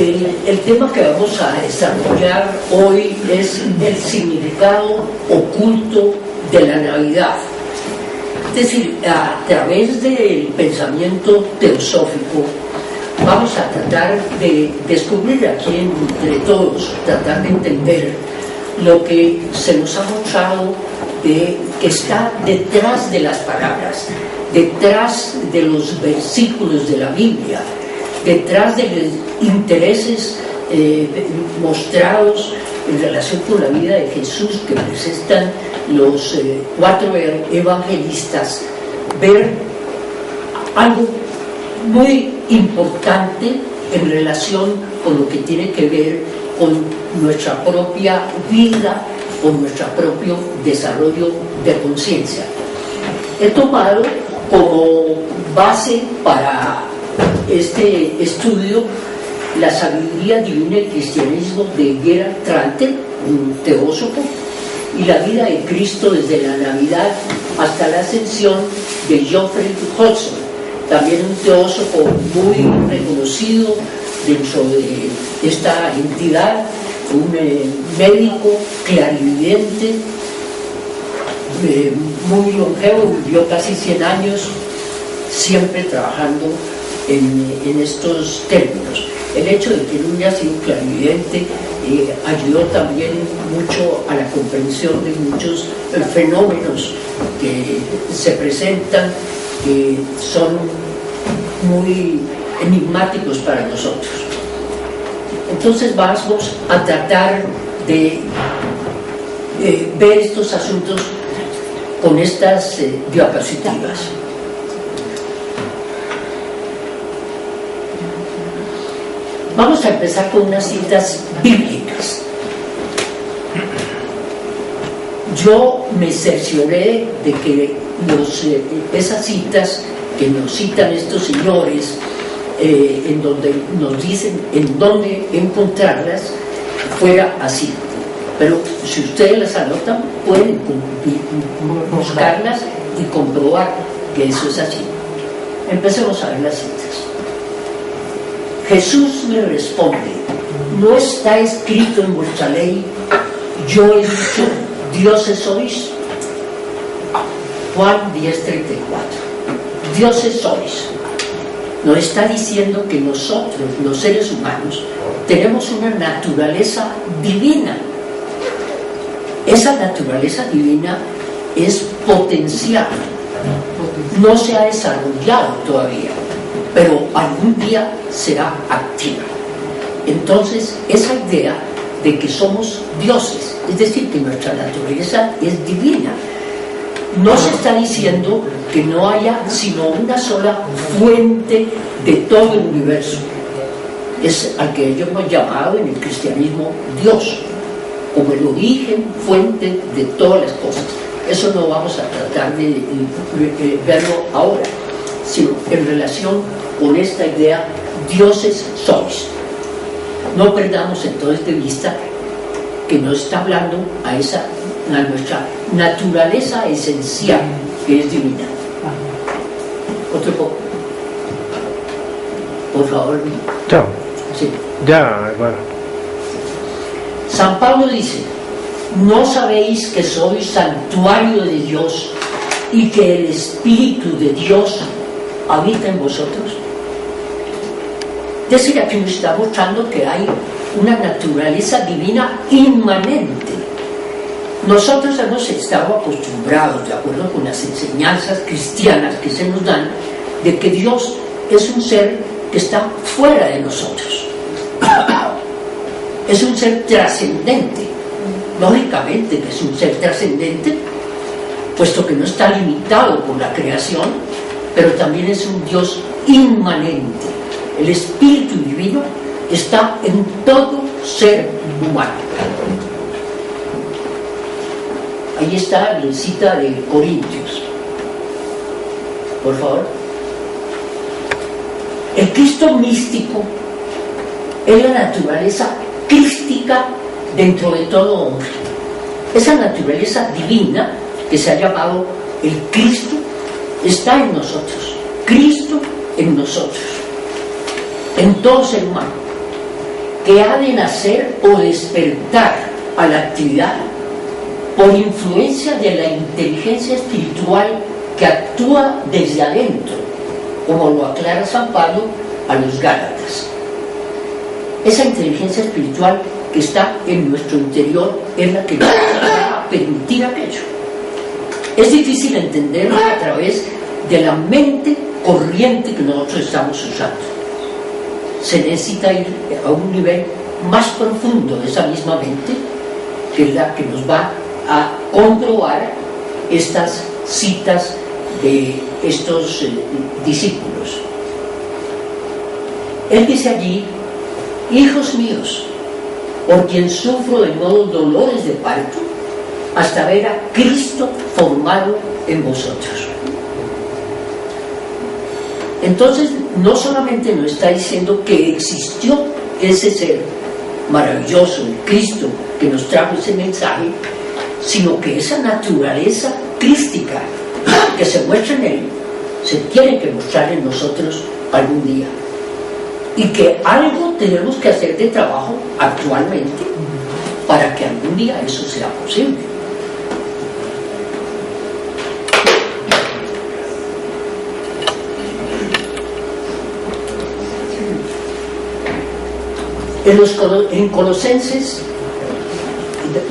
El tema que vamos a desarrollar hoy es el significado oculto de la Navidad. Es decir, a través del pensamiento teosófico vamos a tratar de descubrir aquí entre todos, tratar de entender lo que se nos ha mostrado que está detrás de las palabras, detrás de los versículos de la Biblia, detrás de los intereses mostrados en relación con la vida de Jesús que presentan los 4 evangelistas, ver algo muy importante en relación con lo que tiene que ver con nuestra propia vida, con nuestro propio desarrollo de conciencia. He tomado como base para este estudio la sabiduría divina del cristianismo de Gerhard Tranter, un teósofo, y la vida de Cristo desde la Navidad hasta la ascensión de Geoffrey Hodgson, también un teósofo muy reconocido dentro de esta entidad, un médico clarividente, muy longevo, vivió casi 100 años, siempre trabajando en estos términos. El hecho de que él hubiera sido clarividente ayudó también mucho a la comprensión de muchos fenómenos que se presentan, que son muy enigmáticos para nosotros. Entonces vamos a tratar de ver estos asuntos con estas diapositivas. Vamos a empezar con unas citas bíblicas. Yo me cercioré de que esas citas que nos citan estos señores, en donde nos dicen en dónde encontrarlas, fuera así. Pero si ustedes las anotan, pueden buscarlas y comprobar que eso es así. Empecemos a ver las citas. Jesús le responde: ¿no está escrito en vuestra ley, yo he dicho, dioses sois? Juan 10:34. Dioses sois. Nos está diciendo que nosotros, los seres humanos, tenemos una naturaleza divina. Esa naturaleza divina es potencial, no se ha desarrollado todavía, pero algún día será activa. Entonces, esa idea de que somos dioses, es decir, que nuestra naturaleza es divina, no se está diciendo que no haya sino una sola fuente de todo el universo. Es al que ellos hemos llamado en el cristianismo Dios, como el origen, fuente de todas las cosas. Eso no vamos a tratar de verlo ahora, sino en relación con esta idea, dioses sois. No perdamos entonces de vista que no está hablando a nuestra naturaleza esencial, que es divina. Otro poco. Por favor. Chao. Sí. Ya, bueno. San Pablo dice: ¿no sabéis que sois santuario de Dios y que el Espíritu de Dios habita en vosotros? Es decir, aquí nos está mostrando que hay una naturaleza divina inmanente. Nosotros hemos estado acostumbrados, de acuerdo con las enseñanzas cristianas que se nos dan, de que Dios es un ser que está fuera de nosotros. Es un ser trascendente. Lógicamente que es un ser trascendente, puesto que no está limitado por la creación, pero también es un Dios inmanente. El Espíritu Divino está en todo ser humano. Ahí está la cita de Corintios. Por favor. El Cristo místico es la naturaleza crística dentro de todo hombre. Esa naturaleza divina que se ha llamado el Cristo está en nosotros. Cristo en nosotros, en todo ser humano. que ha de nacer o despertar a la actividad por influencia de la inteligencia espiritual que actúa desde adentro, como lo aclara San Pablo a los Gálatas. Esa inteligencia espiritual que está en nuestro interior es la que nos va a permitir aquello. Es difícil entenderlo a través de la mente corriente que nosotros estamos usando. Se necesita ir a un nivel más profundo de esa misma mente, que es la que nos va a comprobar estas citas de estos discípulos. Él dice allí: hijos míos, por quien sufro de nuevo dolores de parto, hasta ver a Cristo formado en vosotros. Entonces, no solamente nos está diciendo que existió ese ser maravilloso, el Cristo, que nos trajo ese mensaje, sino que esa naturaleza crística que se muestra en él, se tiene que mostrar en nosotros algún día. Y que algo tenemos que hacer de trabajo actualmente para que algún día eso sea posible. En Colosenses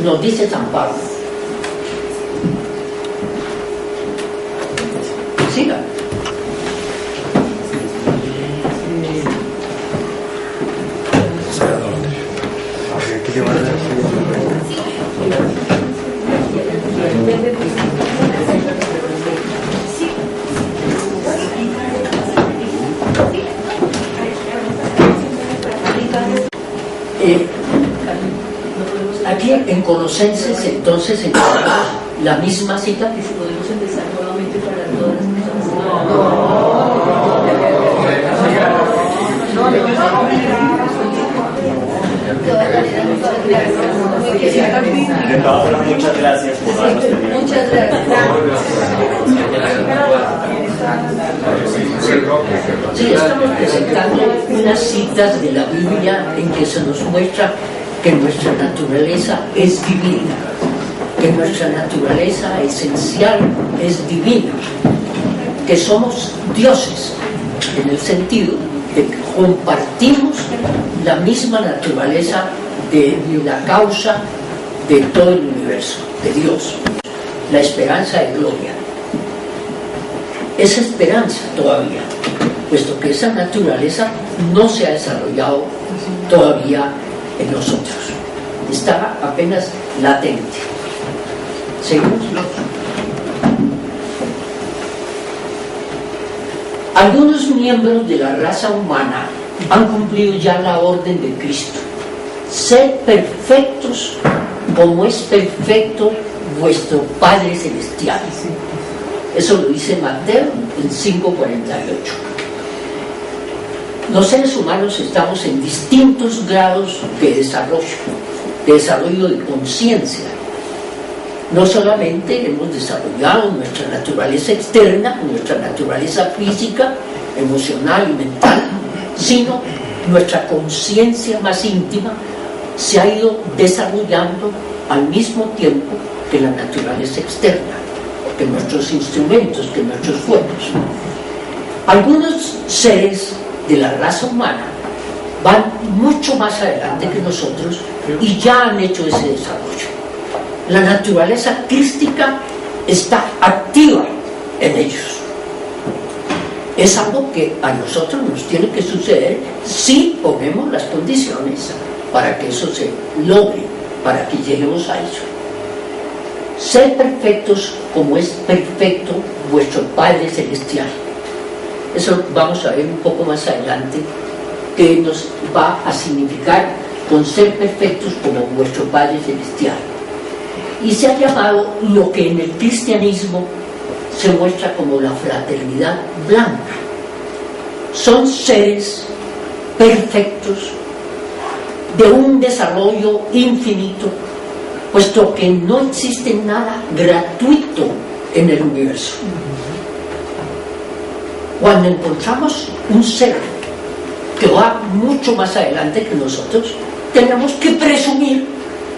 nos dice San Pablo, siga. Aquí en Colosenses entonces encontramos la misma cita. Podemos empezar nuevamente para todas las Muchas gracias por darnos tiempo. Muchas gracias. Sí, estamos presentando unas citas de la Biblia en que se nos muestra que nuestra naturaleza es divina, que nuestra naturaleza esencial es divina, que somos dioses, en el sentido de que compartimos la misma naturaleza de la causa de todo el universo, de Dios, la esperanza de gloria. Esa esperanza todavía, puesto que esa naturaleza no se ha desarrollado todavía en nosotros, está apenas latente. ¿Seguimos? Algunos miembros de la raza humana han cumplido ya la orden de Cristo: sed perfectos como es perfecto vuestro Padre Celestial. Eso lo dice Mateo en 5:48. Los seres humanos estamos en distintos grados de desarrollo de conciencia. No solamente hemos desarrollado nuestra naturaleza externa, nuestra naturaleza física, emocional y mental, sino nuestra conciencia más íntima se ha ido desarrollando al mismo tiempo que la naturaleza externa, que nuestros instrumentos, que nuestros fuegos. Algunos seres de la raza humana van mucho más adelante que nosotros y ya han hecho ese desarrollo. La naturaleza crística está activa en ellos. Es algo que a nosotros nos tiene que suceder si ponemos las condiciones para que eso se logre, para que lleguemos a ello. Sed perfectos como es perfecto vuestro Padre Celestial. Eso vamos a ver un poco más adelante, que nos va a significar con ser perfectos como vuestro Padre Celestial. Y se ha llamado lo que en el cristianismo se muestra como la fraternidad blanca. Son seres perfectos, de un desarrollo infinito, puesto que no existe nada gratuito en el universo. Cuando encontramos un ser que va mucho más adelante que nosotros, tenemos que presumir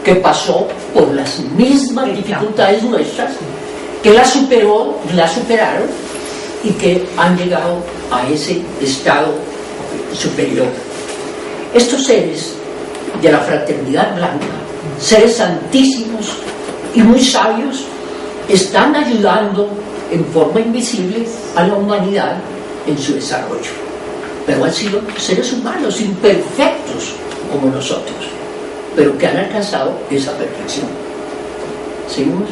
que pasó por las mismas dificultades nuestras, que la superaron y que han llegado a ese estado superior. Estos seres de la fraternidad blanca, seres santísimos y muy sabios, están ayudando en forma invisible a la humanidad en su desarrollo, pero han sido seres humanos imperfectos como nosotros, pero que han alcanzado esa perfección. ¿Seguimos?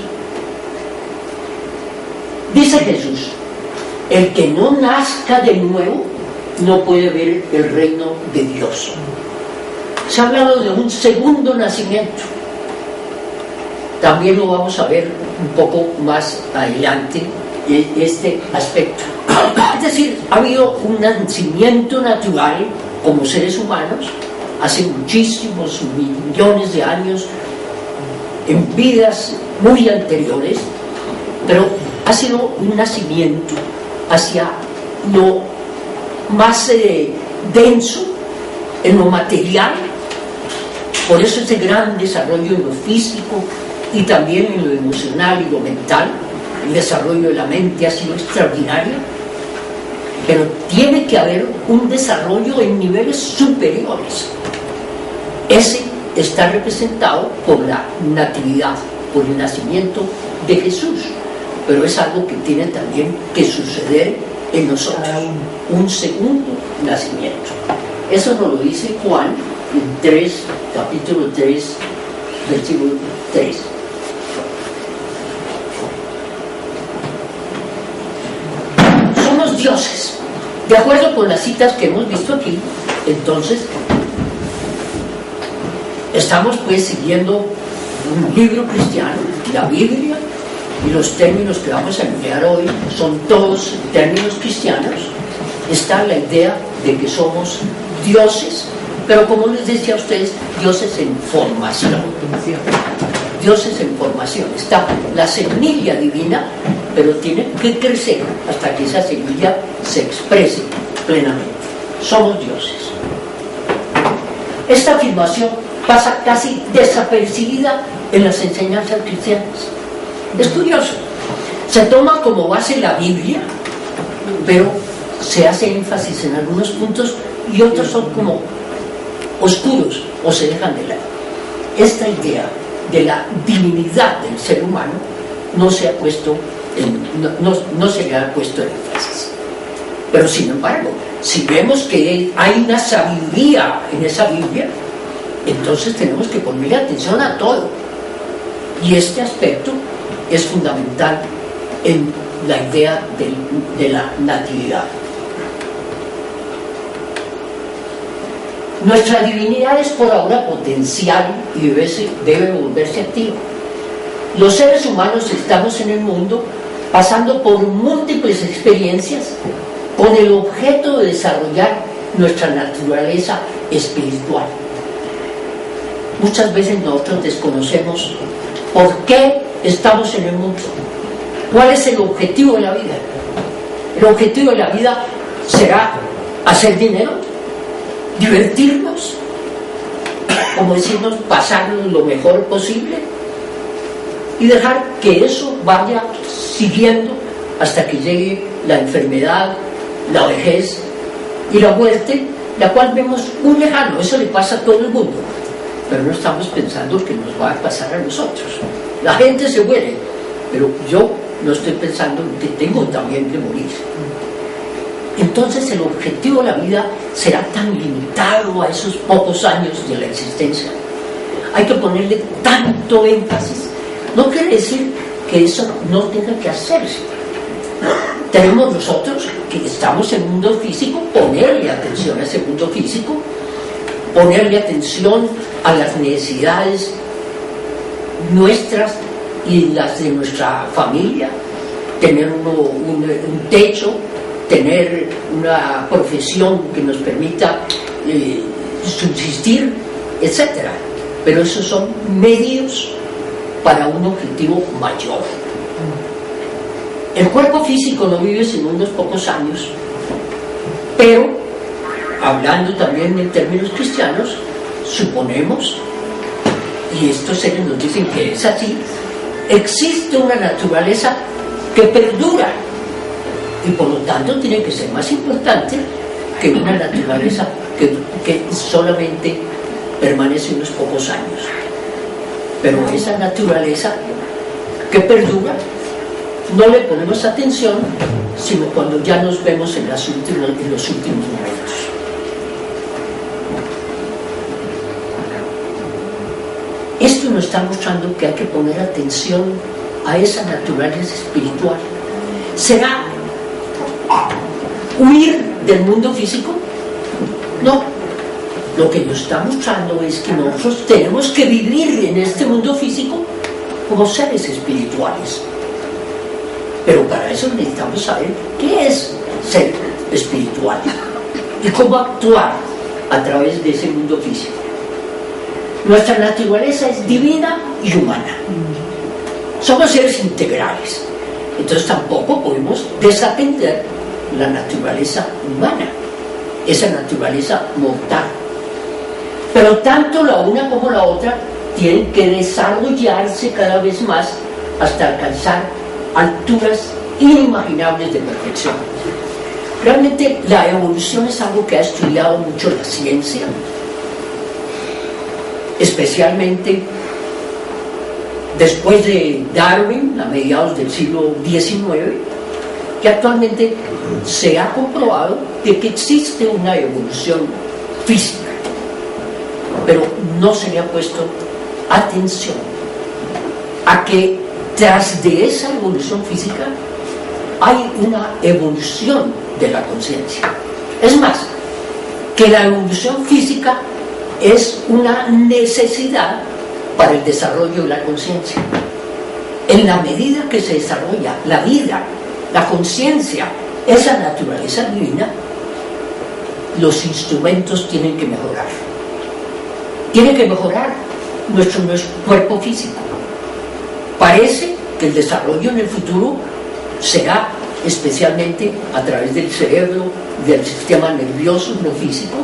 Dice Jesús: el que no nazca de nuevo no puede ver el reino de Dios. Se ha hablado de un segundo nacimiento. También lo vamos a ver un poco más adelante, este aspecto. Es decir, ha habido un nacimiento natural como seres humanos hace muchísimos millones de años, en vidas muy anteriores, pero ha sido un nacimiento hacia lo más denso, en lo material. Por eso ese gran desarrollo en lo físico y también en lo emocional y lo mental. El desarrollo de la mente ha sido extraordinario, pero tiene que haber un desarrollo en niveles superiores. Ese está representado por la natividad, por el nacimiento de Jesús, pero es algo que tiene también que suceder en nosotros, un segundo nacimiento. Eso nos lo dice Juan en capítulo 3, versículo 3. Somos dioses, de acuerdo con las citas que hemos visto aquí. Entonces estamos pues siguiendo un libro cristiano, la Biblia, y los términos que vamos a emplear hoy son todos términos cristianos. Está la idea de que somos dioses, pero como les decía a ustedes, dioses en formación. Dioses en formación. Está la semilla divina, pero tiene que crecer hasta que esa semilla se exprese plenamente. Somos dioses. Esta afirmación pasa casi desapercibida en las enseñanzas cristianas. Es curioso, se toma como base la Biblia, pero se hace énfasis en algunos puntos y otros son como oscuros o se dejan de lado. Esta idea de la divinidad del ser humano no se ha puesto no se le ha puesto énfasis. Pero sin embargo, si vemos que hay una sabiduría en esa Biblia, entonces tenemos que ponerle atención a todo. Y este aspecto es fundamental en la idea de la natividad. Nuestra divinidad es por ahora potencial y debe volverse activa. Los seres humanos estamos en el mundo pasando por múltiples experiencias con el objeto de desarrollar nuestra naturaleza espiritual. Muchas veces nosotros desconocemos por qué estamos en el mundo, cuál es el objetivo de la vida. El objetivo de la vida será hacer dinero, divertirnos, como decimos, pasarnos lo mejor posible y dejar que eso vaya siguiendo hasta que llegue la enfermedad, la vejez y la muerte, la cual vemos muy lejano. Eso le pasa a todo el mundo, pero no estamos pensando que nos va a pasar a nosotros. La gente se muere, pero yo no estoy pensando que tengo también que morir. Entonces el objetivo de la vida será tan limitado a esos pocos años de la existencia. Hay que ponerle tanto énfasis. No quiere decir que eso no tenga que hacerse. Tenemos nosotros, que estamos en el mundo físico, ponerle atención a ese mundo físico, ponerle atención a las necesidades nuestras y las de nuestra familia, tener un techo, tener una profesión que nos permita subsistir, etc. Pero esos son medios para un objetivo mayor. El cuerpo físico no vive sino unos pocos años, pero hablando también en términos cristianos, suponemos, y estos seres nos dicen que es así, existe una naturaleza que perdura y por lo tanto tiene que ser más importante que una naturaleza que solamente permanece unos pocos años. Pero esa naturaleza que perdura no le ponemos atención sino cuando ya nos vemos en los últimos momentos. Esto nos está mostrando que hay que poner atención a esa naturaleza espiritual. ¿Será huir del mundo físico? No. Lo que nos está mostrando es que nosotros tenemos que vivir en este mundo físico como seres espirituales. Pero para eso necesitamos saber qué es ser espiritual y cómo actuar a través de ese mundo físico. Nuestra naturaleza es divina y humana. Somos seres integrales. Entonces tampoco podemos desatender la naturaleza humana, esa naturaleza mortal. Pero tanto la una como la otra tienen que desarrollarse cada vez más hasta alcanzar alturas inimaginables de perfección. Realmente la evolución es algo que ha estudiado mucho la ciencia, especialmente después de Darwin, a mediados del siglo XIX, que actualmente se ha comprobado de que existe una evolución física, pero no se le ha puesto atención a que tras de esa evolución física hay una evolución de la conciencia. Es más, que la evolución física es una necesidad para el desarrollo de la conciencia. En la medida que se desarrolla la vida, la conciencia, esa naturaleza divina, los instrumentos tienen que mejorar. Tiene que mejorar nuestro cuerpo físico. Parece que el desarrollo en el futuro será especialmente a través del cerebro, del sistema nervioso, no físico,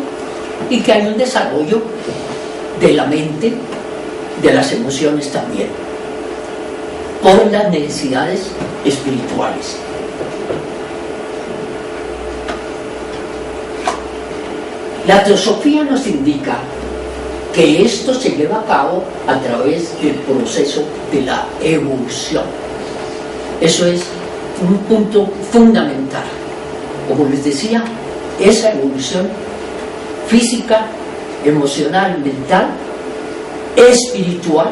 y que hay un desarrollo de la mente, de las emociones también, por las necesidades espirituales. La teosofía nos indica que esto se lleva a cabo a través del proceso de la evolución. Eso es un punto fundamental. Como les decía, esa evolución física, emocional, mental, espiritual,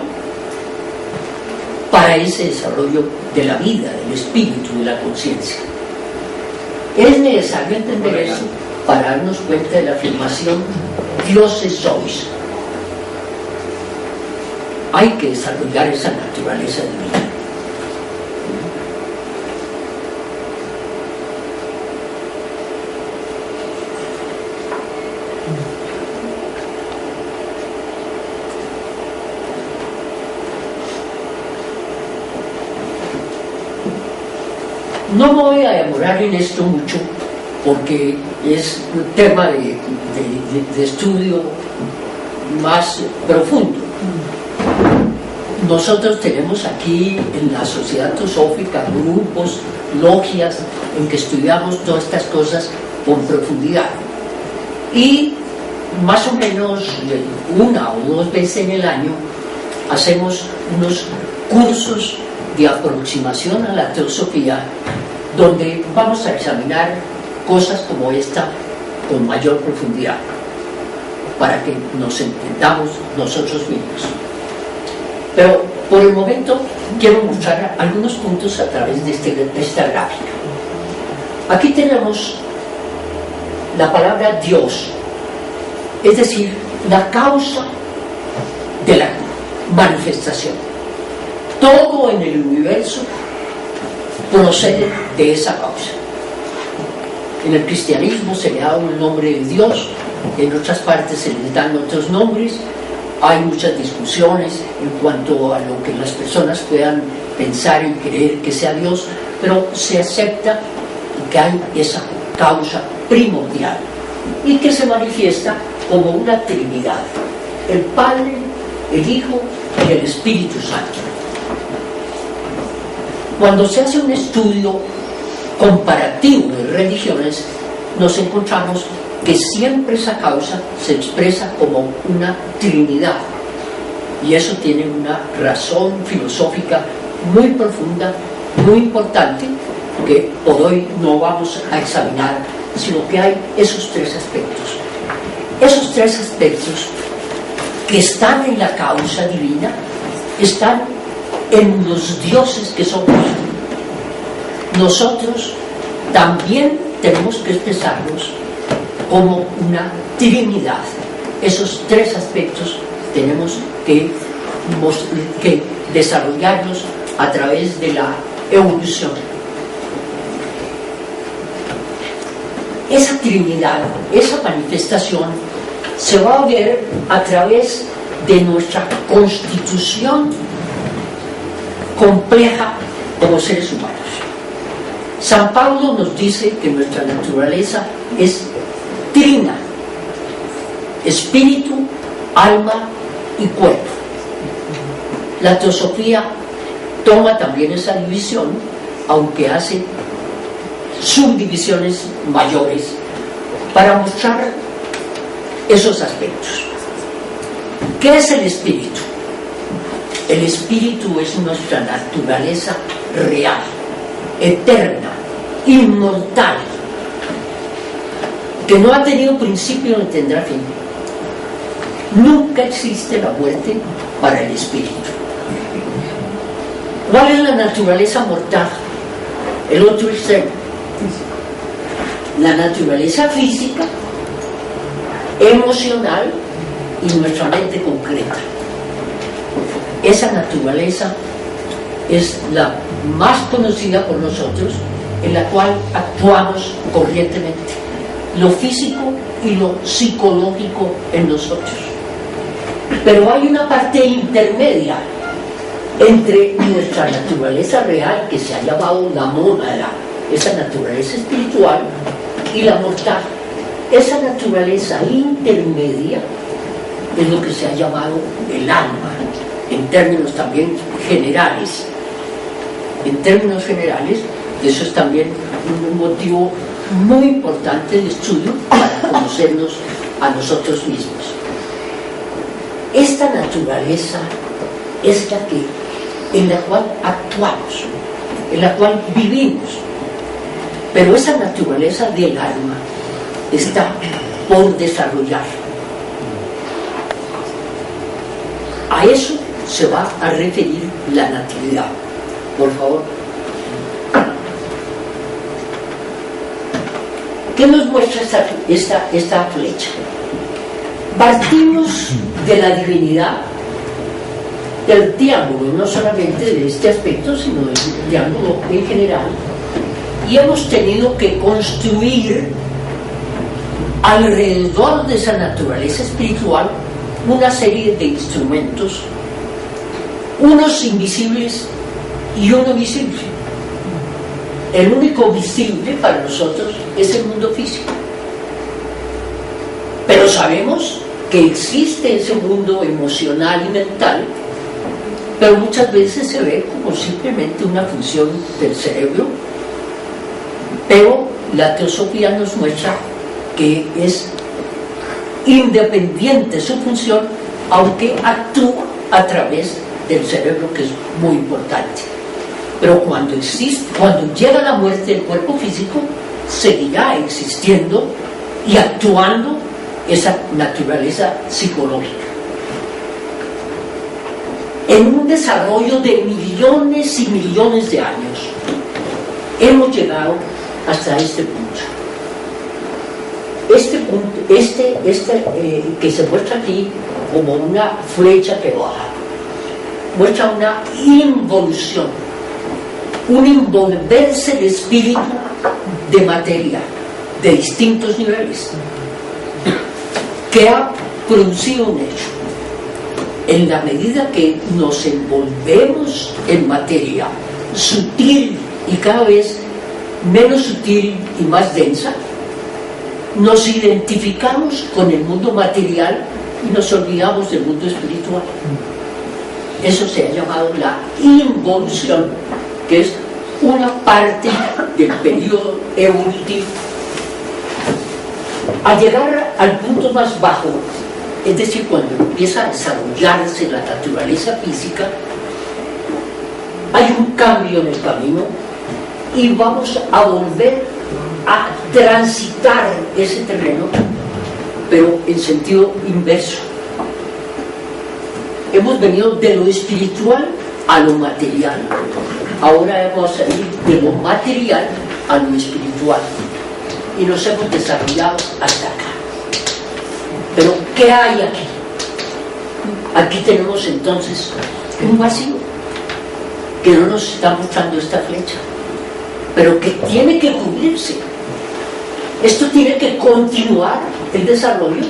para ese desarrollo de la vida, del espíritu, de la conciencia. Es necesario entender eso para darnos cuenta de la afirmación dioses sois. Hay que desarrollar esa naturaleza divina. No me voy a demorar en esto mucho porque es un tema de estudio más profundo. Nosotros tenemos aquí en la Sociedad Teosófica grupos, logias, en que estudiamos todas estas cosas con profundidad. Y más o menos una o dos veces en el año hacemos unos cursos de aproximación a la teosofía, donde vamos a examinar cosas como esta con mayor profundidad, para que nos entendamos nosotros mismos. Pero por el momento quiero mostrar algunos puntos a través de esta gráfica. Aquí tenemos la palabra Dios, es decir, la causa de la manifestación. Todo en el universo procede de esa causa. En el cristianismo se le da un nombre de Dios, en otras partes se les dan otros nombres. Hay muchas discusiones en cuanto a lo que las personas puedan pensar y creer que sea Dios, pero se acepta que hay esa causa primordial y que se manifiesta como una Trinidad: el Padre, el Hijo y el Espíritu Santo. Cuando se hace un estudio comparativo de religiones, nos encontramos que siempre esa causa se expresa como una Trinidad, y eso tiene una razón filosófica muy profunda, muy importante, que por hoy no vamos a examinar, sino que hay esos tres aspectos. Esos tres aspectos que están en la causa divina están en los dioses que somos. Nosotros también tenemos que expresarnos como una Trinidad. Esos tres aspectos tenemos que desarrollarlos a través de la evolución. Esa Trinidad, esa manifestación, se va a ver a través de nuestra constitución compleja como seres humanos. San Pablo nos dice que nuestra naturaleza es trina: espíritu, alma y cuerpo. La teosofía toma también esa división, aunque hace subdivisiones mayores para mostrar esos aspectos. ¿Qué es el espíritu? El espíritu es nuestra naturaleza real, eterna, inmortal, que no ha tenido principio ni tendrá fin. Nunca existe la muerte para el espíritu. ¿Cuál es la naturaleza mortal? El otro extremo. La naturaleza física, emocional y nuestra mente concreta. Esa naturaleza es la más conocida por nosotros, en la cual actuamos corrientemente: lo físico y lo psicológico en nosotros. Pero hay una parte intermedia entre nuestra naturaleza real, que se ha llamado la mónada, esa naturaleza espiritual, y la mortal. Esa naturaleza intermedia es lo que se ha llamado el alma, en términos también generales. En términos generales, eso es también un motivo muy importante de estudio para conocernos a nosotros mismos. Esta naturaleza es la en la cual actuamos, en la cual vivimos. Pero esa naturaleza del alma está por desarrollar. A eso se va a referir la natividad. Por favor. ¿Qué nos muestra esta flecha? Partimos de la divinidad, del triángulo, no solamente de este aspecto, sino del triángulo en general, y hemos tenido que construir alrededor de esa naturaleza espiritual una serie de instrumentos, unos invisibles y uno visible. El único visible para nosotros es el mundo físico, pero sabemos que existe ese mundo emocional y mental, pero muchas veces se ve como simplemente una función del cerebro. Pero la teosofía nos muestra que es independiente su función, aunque actúa a través del cerebro, que es muy importante. Pero cuando llega la muerte del cuerpo físico, seguirá existiendo y actuando esa naturaleza psicológica. En un desarrollo de millones y millones de años, hemos llegado hasta este punto. Que se muestra aquí como una flecha que baja, muestra una involución, un envolverse el espíritu de materia de distintos niveles, que ha producido un hecho. En la medida que nos envolvemos en materia sutil y cada vez menos sutil y más densa, nos identificamos con el mundo material y nos olvidamos del mundo espiritual. Eso se ha llamado la involución, que es una parte del periodo evolutivo. Al llegar al punto más bajo, es decir, cuando empieza a desarrollarse la naturaleza física, hay un cambio en el camino y vamos a volver a transitar ese terreno, pero en sentido inverso. Hemos venido de lo espiritual a lo material. Ahora vamos a ir de lo material a lo espiritual. Y nos hemos desarrollado hasta acá. Pero, ¿qué hay aquí? Aquí tenemos entonces un vacío que no nos está mostrando esta flecha, pero que tiene que cubrirse. Esto tiene que continuar el desarrollo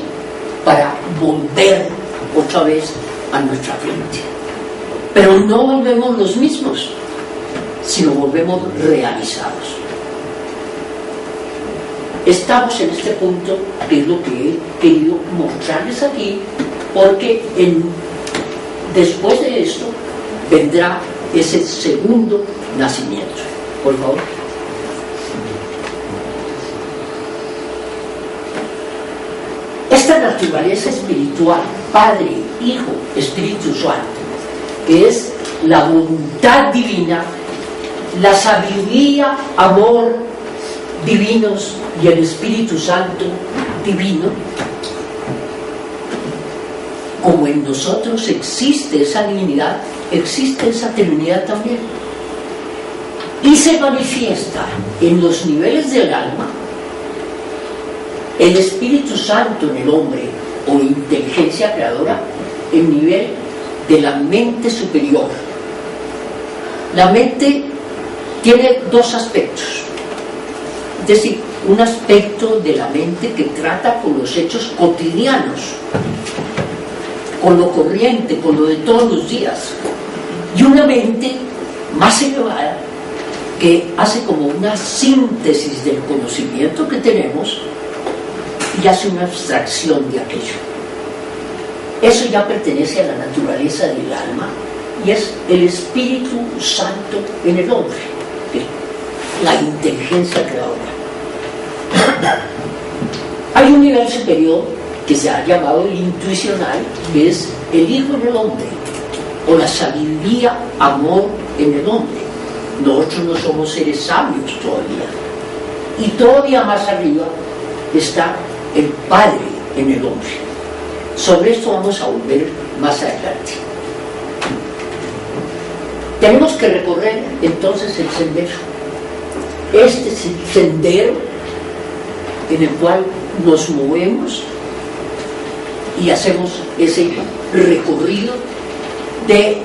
para volver otra vez a nuestra frente. Pero no volvemos los mismos, sino volvemos realizados. Estamos en este punto, que es lo que he querido mostrarles aquí, porque después de esto vendrá ese segundo nacimiento. Por favor. Esta naturaleza espiritual, Padre, Hijo, Espíritu Santo, que es la voluntad divina, la sabiduría, amor divinos y el Espíritu Santo divino, como en nosotros existe esa divinidad, existe esa divinidad también, y se manifiesta en los niveles del alma. El Espíritu Santo en el hombre, o inteligencia creadora, en nivel de la mente superior. La mente tiene dos aspectos, es decir, un aspecto de la mente que trata con los hechos cotidianos, con lo corriente, con lo de todos los días, y una mente más elevada que hace como una síntesis del conocimiento que tenemos y hace una abstracción de aquello. Eso ya pertenece a la naturaleza del alma y es el Espíritu Santo en el hombre, la inteligencia creadora. Hay un nivel superior que se ha llamado el intuicional, que es el Hijo en el hombre, o la sabiduría, amor en el hombre. Nosotros no somos seres sabios todavía, y todavía más arriba está el Padre en el hombre. Sobre esto vamos a volver más adelante. Tenemos que recorrer entonces el sendero. Este es el sendero en el cual nos movemos y hacemos ese recorrido de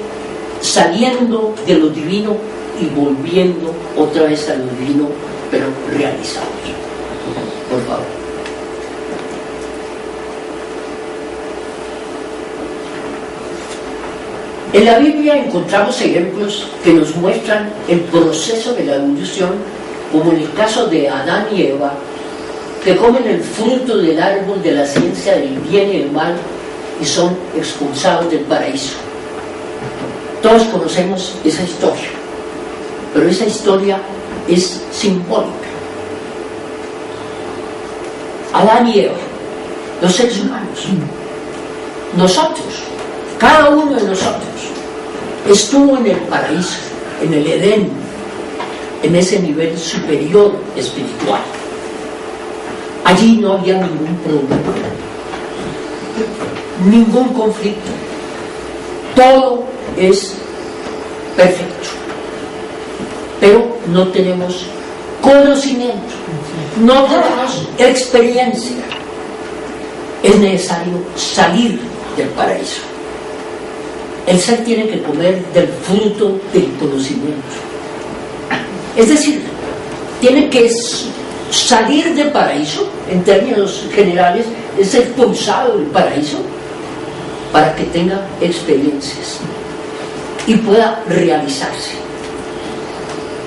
saliendo de lo divino y volviendo otra vez a lo divino, pero realizados. Por favor. En la Biblia encontramos ejemplos que nos muestran el proceso de la evolución, como en el caso de Adán y Eva, que comen el fruto del árbol de la ciencia del bien y el mal y son expulsados del paraíso. Todos conocemos esa historia, pero esa historia es simbólica. Adán y Eva, los seres humanos, nosotros, cada uno de nosotros estuvo en el paraíso, en el Edén, en ese nivel superior espiritual. Allí no había ningún problema, ningún conflicto, todo es perfecto, pero no tenemos conocimiento, no tenemos experiencia. Es necesario salir del paraíso. El ser tiene que comer del fruto del conocimiento, es decir, tiene que salir del paraíso. En términos generales, es expulsado del paraíso para que tenga experiencias y pueda realizarse.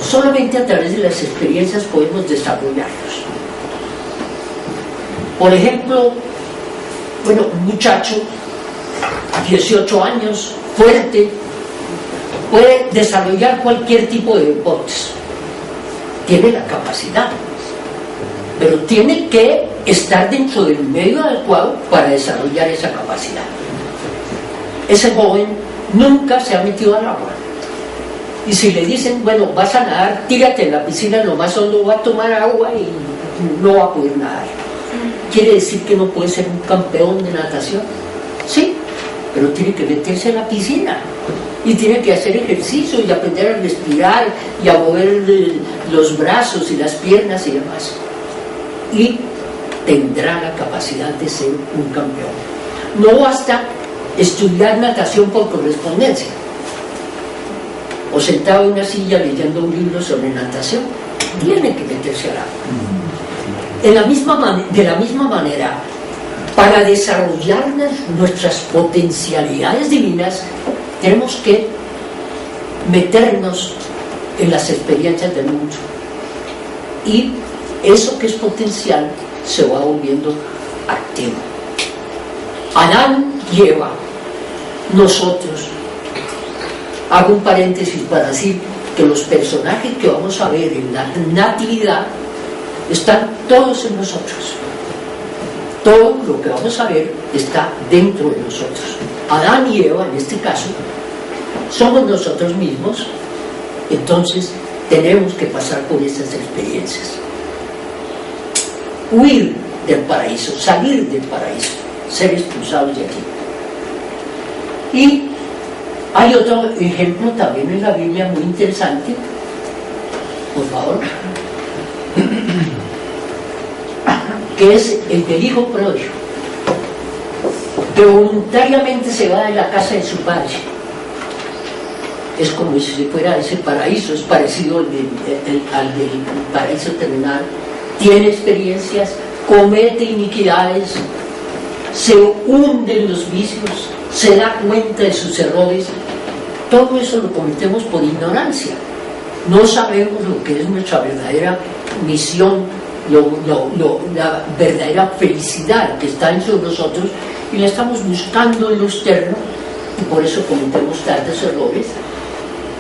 Solamente a través de las experiencias podemos desarrollarnos. Por ejemplo, bueno, un muchacho, 18 años, fuerte, puede desarrollar cualquier tipo de deportes. Tiene la capacidad, pero tiene que estar dentro del medio adecuado para desarrollar esa capacidad. Ese joven nunca se ha metido al agua. Y si le dicen, bueno, vas a nadar, tírate en la piscina, nomás solo va a tomar agua y no va a poder nadar. ¿Quiere decir que no puede ser un campeón de natación? Sí, pero tiene que meterse en la piscina y tiene que hacer ejercicio y aprender a respirar y a mover los brazos y las piernas y demás. Y tendrá la capacidad de ser un campeón. No basta estudiar natación por correspondencia o sentado en una silla leyendo un libro sobre natación. Tiene que meterse al agua. De la misma manera, para desarrollar nuestras potencialidades divinas, tenemos que meternos en las experiencias del mundo. Y eso que es potencial se va volviendo activo. Adán y Eva, nosotros, hago un paréntesis para decir que los personajes que vamos a ver en la natividad están todos en nosotros. Todo lo que vamos a ver está dentro de nosotros. Adán y Eva, en este caso, somos nosotros mismos. Entonces tenemos que pasar por estas experiencias. Huir del paraíso, salir del paraíso, ser expulsados de aquí. Y hay otro ejemplo también en la Biblia muy interesante, por favor, que es el del hijo pródigo, que voluntariamente se va de la casa de su padre. Es como si fuera ese paraíso, es parecido al del paraíso terrenal. Tiene experiencias, comete iniquidades, se hunde en los vicios, se da cuenta de sus errores. Todo eso lo cometemos por ignorancia. No sabemos lo que es nuestra verdadera misión, la verdadera felicidad que está dentro de nosotros, y la estamos buscando en lo externo, y por eso cometemos tantos errores.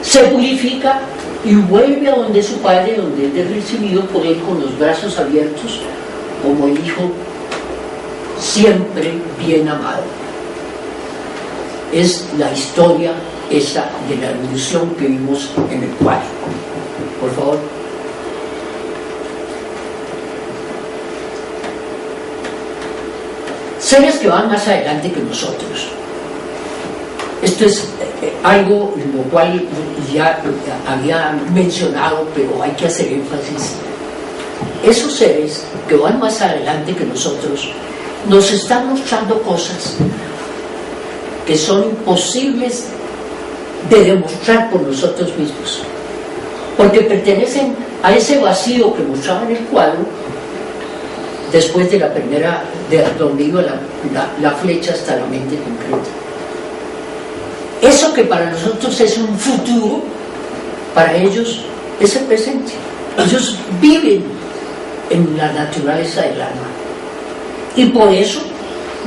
Se purifica y vuelve a donde su padre, donde es recibido por él con los brazos abiertos, como el hijo siempre bien amado. Es la historia esa de la evolución que vimos en el cuadro. Por favor. Seres que van más adelante que nosotros. Esto es algo en lo cual ya había mencionado, pero hay que hacer énfasis. Esos seres que van más adelante que nosotros nos están mostrando cosas que son imposibles de demostrar por nosotros mismos, porque pertenecen a ese vacío que mostraba en el cuadro después de la primera, de donde iba la flecha hasta la mente concreta. Eso que para nosotros es un futuro, para ellos es el presente. Ellos viven en la naturaleza del alma, y por eso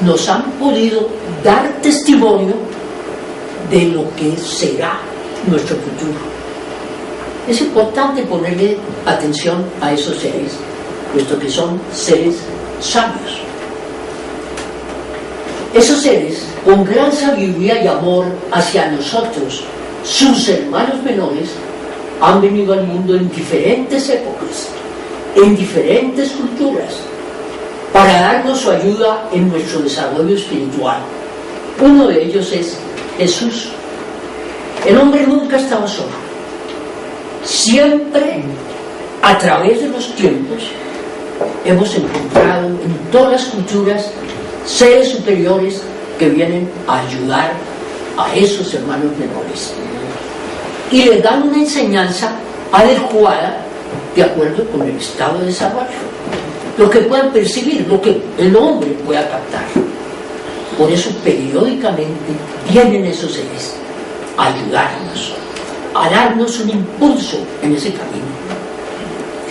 nos han podido dar testimonio de lo que será nuestro futuro. Es importante ponerle atención a esos seres, puesto que son seres sabios. Esos seres, con gran sabiduría y amor hacia nosotros, sus hermanos menores, han venido al mundo en diferentes épocas, en diferentes culturas, para darnos su ayuda en nuestro desarrollo espiritual. Uno de ellos es Jesús. El hombre nunca estaba solo. Siempre, a través de los tiempos, hemos encontrado en todas las culturas seres superiores que vienen a ayudar a esos hermanos menores y les dan una enseñanza adecuada de acuerdo con el estado de desarrollo, lo que puedan percibir, lo que el hombre pueda captar. Por eso periódicamente vienen esos seres a ayudarnos, a darnos un impulso en ese camino.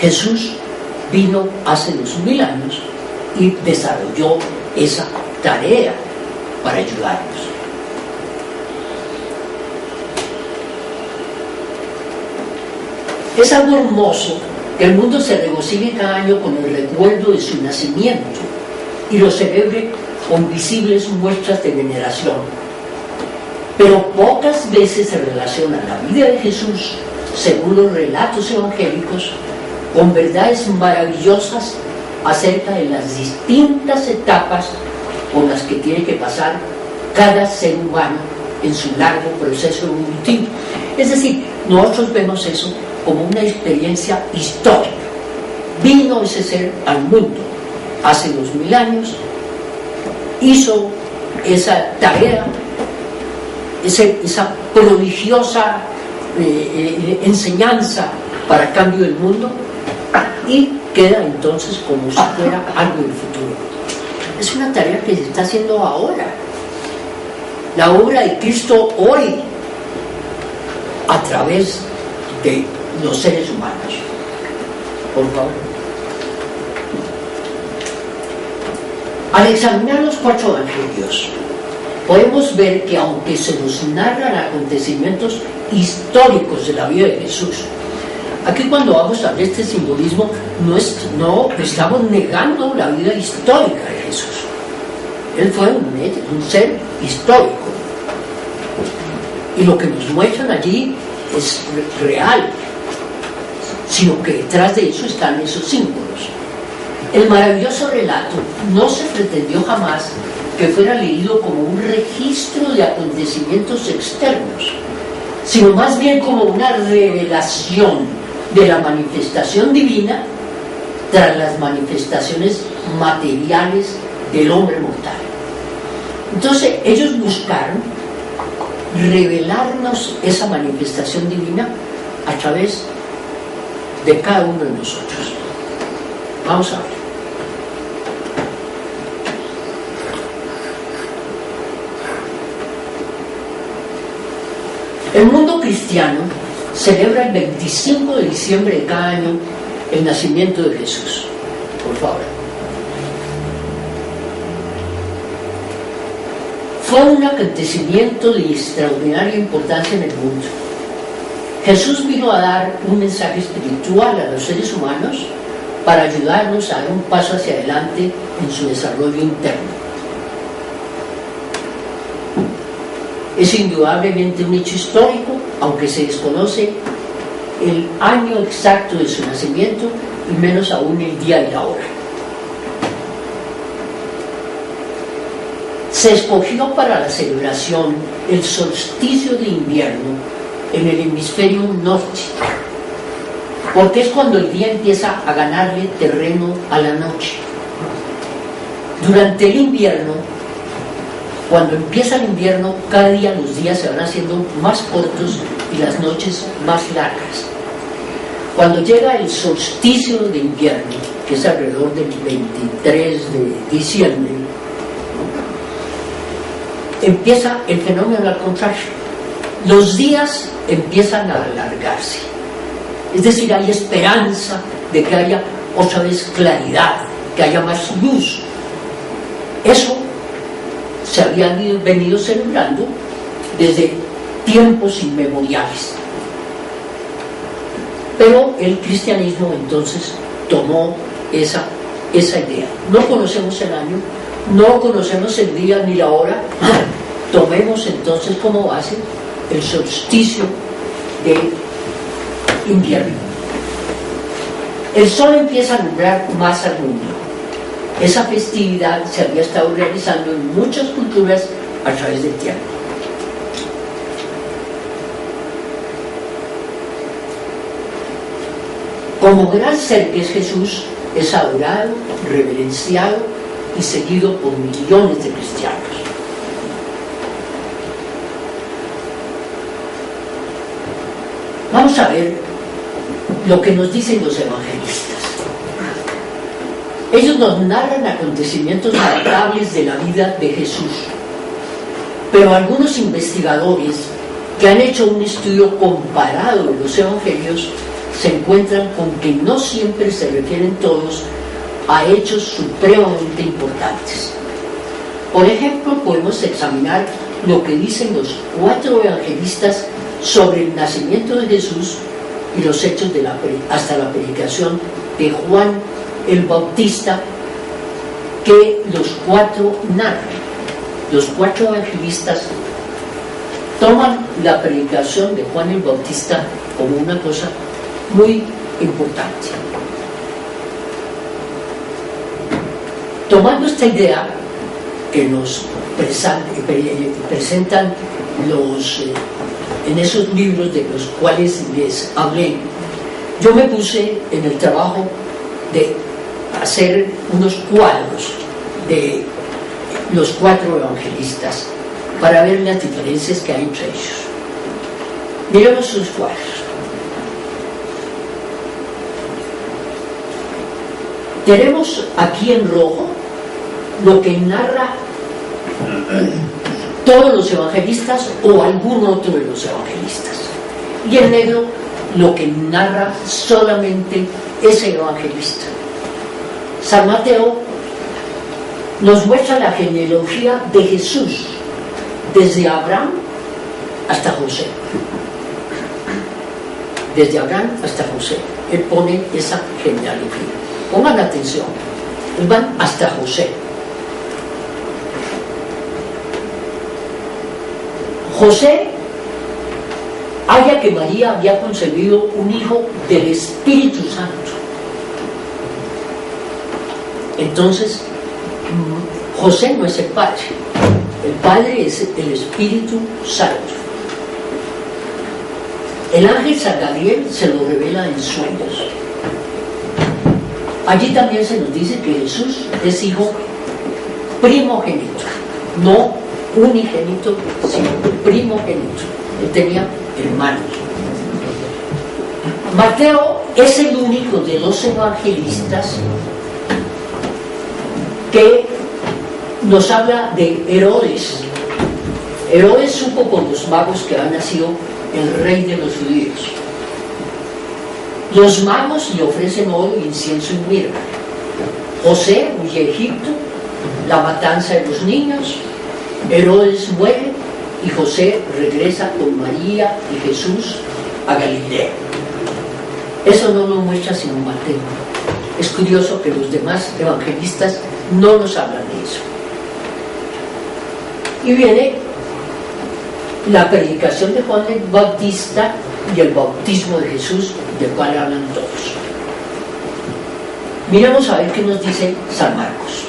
Jesús vino hace 2000 años y desarrolló esa tarea para ayudarnos. Es algo hermoso que el mundo se regocije cada año con el recuerdo de su nacimiento y lo celebre con visibles muestras de veneración. Pero pocas veces se relaciona la vida de Jesús, según los relatos evangélicos, con verdades maravillosas acerca de las distintas etapas por las que tiene que pasar cada ser humano en su largo proceso evolutivo. Es decir, nosotros vemos eso como una experiencia histórica. Vino ese ser al mundo hace 2000 años, hizo esa tarea, esa prodigiosa enseñanza para el cambio del mundo, y queda entonces como si fuera algo del futuro. Es una tarea que se está haciendo ahora. La obra de Cristo hoy, a través de los seres humanos. Por favor. Al examinar los 4 evangelios, podemos ver que aunque se nos narran acontecimientos históricos de la vida de Jesús, aquí cuando vamos a ver este simbolismo, no estamos negando la vida histórica de Jesús. Él fue un ser histórico. Y lo que nos muestran allí es real, sino que detrás de eso están esos símbolos. El maravilloso relato no se pretendió jamás que fuera leído como un registro de acontecimientos externos, sino más bien como una revelación de la manifestación divina tras las manifestaciones materiales del hombre mortal. Entonces ellos buscaron revelarnos esa manifestación divina a través de cada uno de nosotros. Vamos a ver. El mundo cristiano celebra el 25 de diciembre de cada año el nacimiento de Jesús. Por favor. Fue un acontecimiento de extraordinaria importancia en el mundo. Jesús vino a dar un mensaje espiritual a los seres humanos para ayudarnos a dar un paso hacia adelante en su desarrollo interno. Es indudablemente un hecho histórico, aunque se desconoce el año exacto de su nacimiento y menos aún el día y la hora. Se escogió para la celebración el solsticio de invierno en el hemisferio norte, porque es cuando el día empieza a ganarle terreno a la noche. Durante el invierno, cuando empieza el invierno, cada día los días se van haciendo más cortos y las noches más largas. Cuando llega el solsticio de invierno, que es alrededor del 23 de diciembre, empieza el fenómeno al contrario. Los días empiezan a alargarse. Es decir, hay esperanza de que haya otra vez claridad, que haya más luz. Eso se había venido celebrando desde tiempos inmemoriales. Pero el cristianismo entonces tomó esa idea. No conocemos el año, no conocemos el día ni la hora. Tomemos entonces como base el solsticio de invierno. El sol empieza a alumbrar más al mundo. Esa festividad se había estado realizando en muchas culturas a través del tiempo. Como gran ser que es Jesús, es adorado, reverenciado y seguido por millones de cristianos. Vamos a ver lo que nos dicen los evangelistas. Ellos nos narran acontecimientos notables de la vida de Jesús, pero algunos investigadores que han hecho un estudio comparado de los evangelios se encuentran con que no siempre se refieren todos a hechos supremamente importantes. Por ejemplo, podemos examinar lo que dicen los 4 evangelistas sobre el nacimiento de Jesús y los hechos hasta la predicación de Juan el Bautista, que los 4 narran. Los 4 evangelistas toman la predicación de Juan el Bautista como una cosa muy importante. Tomando esta idea que nos presentan en esos libros de los cuales les hablé, yo me puse en el trabajo de hacer unos cuadros de los 4 evangelistas para ver las diferencias que hay entre ellos. Miremos sus cuadros. Tenemos aquí en rojo lo que narra todos los evangelistas o algún otro de los evangelistas, y en negro lo que narra solamente ese evangelista. San Mateo nos muestra la genealogía de Jesús desde Abraham hasta José. Desde Abraham hasta José. Él pone esa genealogía. Pongan atención. Van hasta José. José halla que María había concebido un hijo del Espíritu Santo. Entonces, José no es el padre es el Espíritu Santo. El ángel San Gabriel se lo revela en sueños. Allí también se nos dice que Jesús es hijo primogénito, no unigénito, sino primogénito. Él tenía hermanos. Mateo es el único de los evangelistas que nos habla de Herodes. Herodes supo por los magos que había nacido el rey de los judíos. Los magos le ofrecen oro, incienso y mirra. José huye a Egipto, la matanza de los niños. Herodes muere y José regresa con María y Jesús a Galilea. Eso no lo muestra sino Mateo. Es curioso que los demás evangelistas no nos hablan de eso. Y viene la predicación de Juan el Bautista y el bautismo de Jesús, del cual hablan todos. Miremos a ver qué nos dice San Marcos.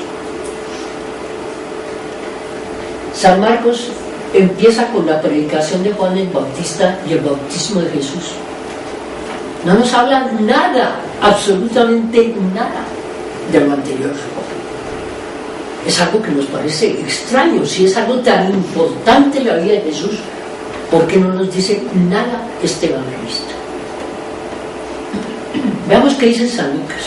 San Marcos empieza con la predicación de Juan el Bautista y el bautismo de Jesús. No nos habla nada, absolutamente nada de lo anterior. Es algo que nos parece extraño. Si es algo tan importante en la vida de Jesús, ¿por qué no nos dice nada este evangelista? Veamos qué dice San Lucas.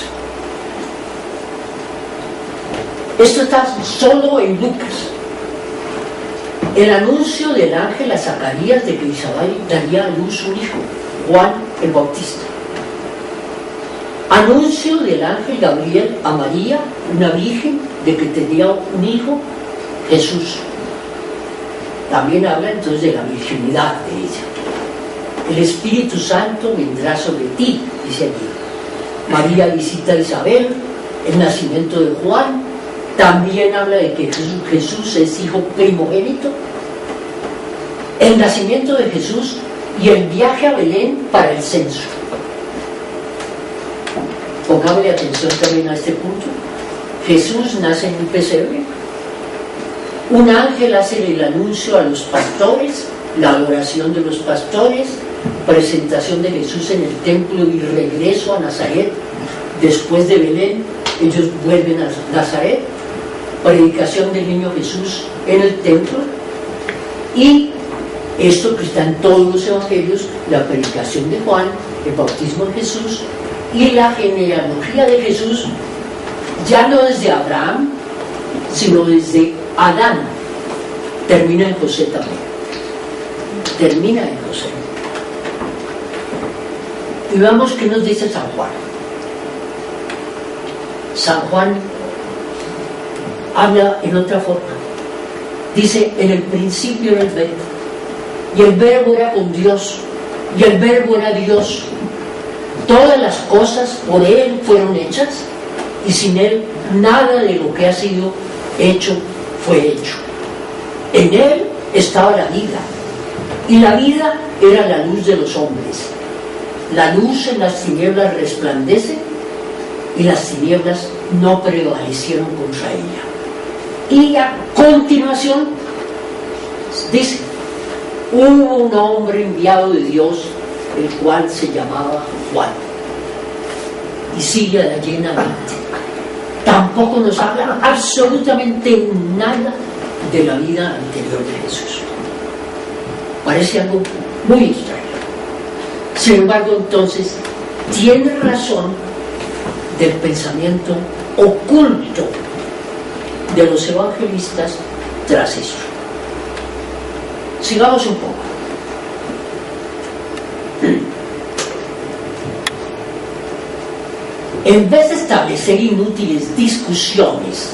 Esto está solo en Lucas. El anuncio del ángel a Zacarías de que Isabel daría a luz un hijo, Juan el Bautista. Anuncio del ángel Gabriel a María, una virgen, de que tendría un hijo, Jesús. También habla entonces de la virginidad de ella. El Espíritu Santo vendrá sobre ti, dice allí. María visita a Isabel, el nacimiento de Juan. También habla de que Jesús es hijo primogénito. El nacimiento de Jesús y el viaje a Belén para el censo. Pongámosle atención también a este punto. Jesús nace en un pesebre. Un ángel hace el anuncio a los pastores, la adoración de los pastores, presentación de Jesús en el templo y regreso a Nazaret. Después de Belén, ellos vuelven a Nazaret. Predicación del niño Jesús en el templo. Y esto que está en todos los evangelios, la predicación de Juan, el bautismo de Jesús y la genealogía de Jesús, ya no desde Abraham, sino desde Adán. Termina en José también. Termina en José. Y veamos qué nos dice San Juan. San Juan habla en otra forma. Dice, en el principio era el verbo, y el verbo era con Dios, y el verbo era Dios. Todas las cosas por Él fueron hechas, y sin Él nada de lo que ha sido hecho fue hecho. En Él estaba la vida, y la vida era la luz de los hombres. La luz en las tinieblas resplandece, y las tinieblas no prevalecieron contra ella. Y a continuación dice, hubo un hombre enviado de Dios, el cual se llamaba Juan. Y sigue allí en adelante. Tampoco nos habla absolutamente nada de la vida anterior de Jesús. Parece algo muy extraño. Sin embargo, entonces, tiene razón del pensamiento oculto de los evangelistas tras esto. Sigamos un poco. En vez de establecer inútiles discusiones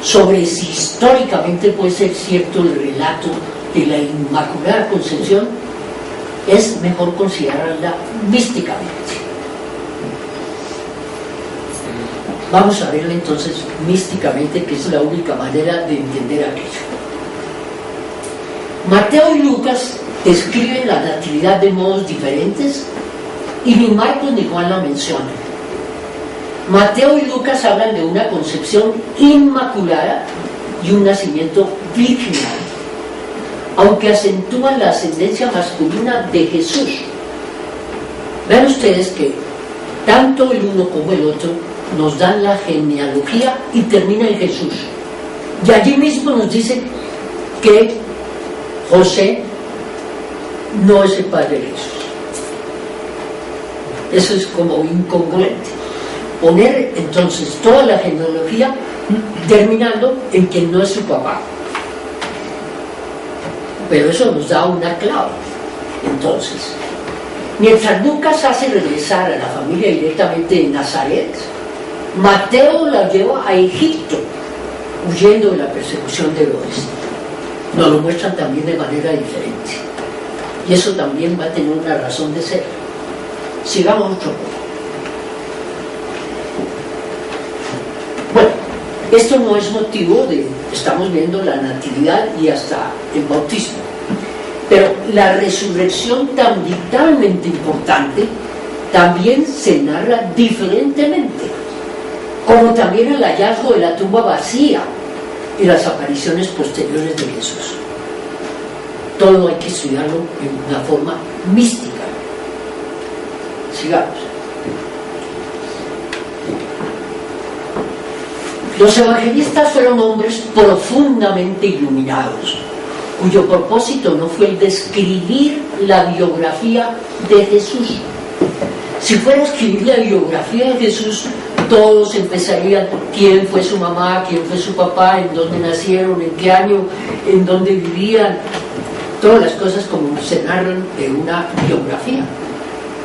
sobre si históricamente puede ser cierto el relato de la Inmaculada Concepción, es mejor considerarla místicamente. Vamos a verla entonces místicamente, que es la única manera de entender aquello. Mateo y Lucas describen la natividad de modos diferentes y ni Marcos ni Juan la mencionan. Mateo y Lucas hablan de una concepción inmaculada y un nacimiento virginal, aunque acentúan la ascendencia masculina de Jesús. Vean ustedes que tanto el uno como el otro nos dan la genealogía y termina en Jesús. Y allí mismo nos dice que José no es el padre de Jesús. Eso es como incongruente. Poner entonces toda la genealogía terminando en que no es su papá. Pero eso nos da una clave. Entonces, mientras Lucas hace regresar a la familia directamente de Nazaret, Mateo la lleva a Egipto, huyendo de la persecución de Herodes. Nos lo muestran también de manera diferente. Y eso también va a tener una razón de ser. Sigamos otro poco. Bueno, esto no es motivo de... Estamos viendo la natividad y hasta el bautismo. Pero la resurrección tan vitalmente importante también se narra diferentemente, como también el hallazgo de la tumba vacía y las apariciones posteriores de Jesús. Todo hay que estudiarlo en una forma mística. Sigamos. Los evangelistas fueron hombres profundamente iluminados, cuyo propósito no fue el de escribir la biografía de Jesús. Si fuera a escribir la biografía de Jesús, todos empezarían quién fue su mamá, quién fue su papá, en dónde nacieron, en qué año, en dónde vivían, todas las cosas como se narran en una biografía.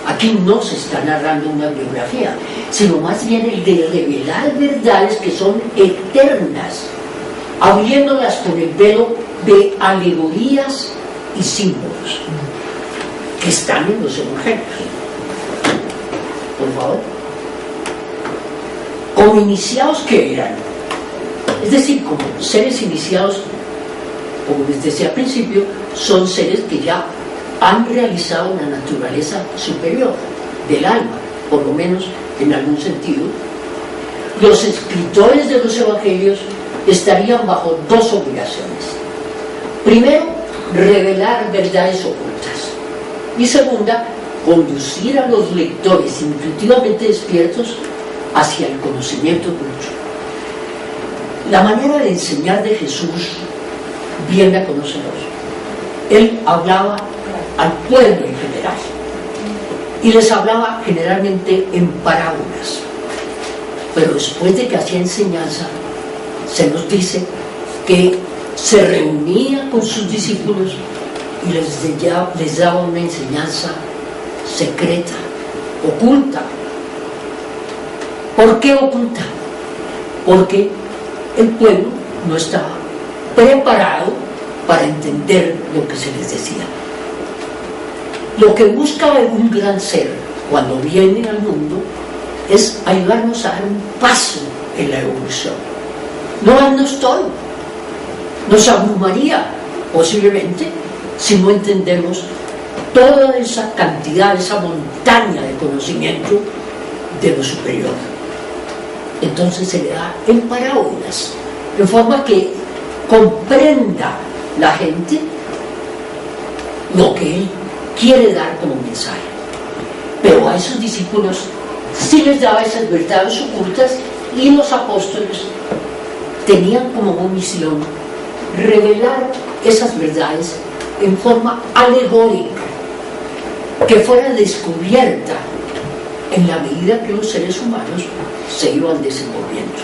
Aquí no se está narrando una biografía, sino más bien el de revelar verdades que son eternas, abriéndolas con el velo de alegorías y símbolos que están en los evangelios. Por favor. Como iniciados que eran, es decir, como seres iniciados, como les decía al principio, son seres que ya han realizado una naturaleza superior del alma, por lo menos en algún sentido. Los escritores de los evangelios estarían bajo dos obligaciones. Primero, revelar verdades ocultas. Y segunda, conducir a los lectores intuitivamente despiertos hacia el conocimiento mucho. La manera de enseñar de Jesús, bien la conocemos. Él hablaba al pueblo en general y les hablaba generalmente en parábolas, pero después de que hacía enseñanza se nos dice que se reunía con sus discípulos y les daba una enseñanza secreta, oculta. ¿Por qué oculta? porque el pueblo no estaba preparado para entender lo que se les decía. Lo que busca un gran ser cuando viene al mundo es ayudarnos a dar un paso en la evolución, no darnos todo. Nos abrumaría posiblemente si no entendemos toda esa cantidad, esa montaña de conocimiento de lo superior. Entonces se le da en parábolas, de forma que comprenda la gente lo que él quiere dar como mensaje. Pero a esos discípulos sí les daba esas verdades ocultas, y los apóstoles tenían como misión revelar esas verdades en forma alegórica, que fuera descubierta en la medida que los seres humanos se iban desenvolviendo,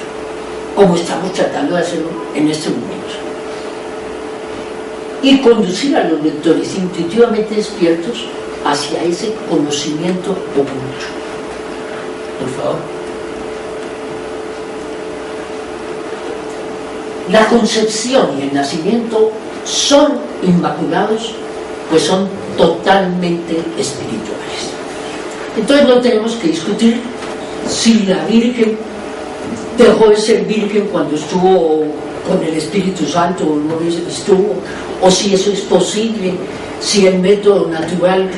como estamos tratando de hacerlo en este momento, y conducir a los lectores intuitivamente despiertos hacia ese conocimiento oculto. Por favor. La concepción y el nacimiento son inmaculados, pues son totalmente espirituales. Entonces no tenemos que discutir si la Virgen dejó de ser virgen cuando estuvo con el Espíritu Santo o no estuvo, o si eso es posible, si el método natural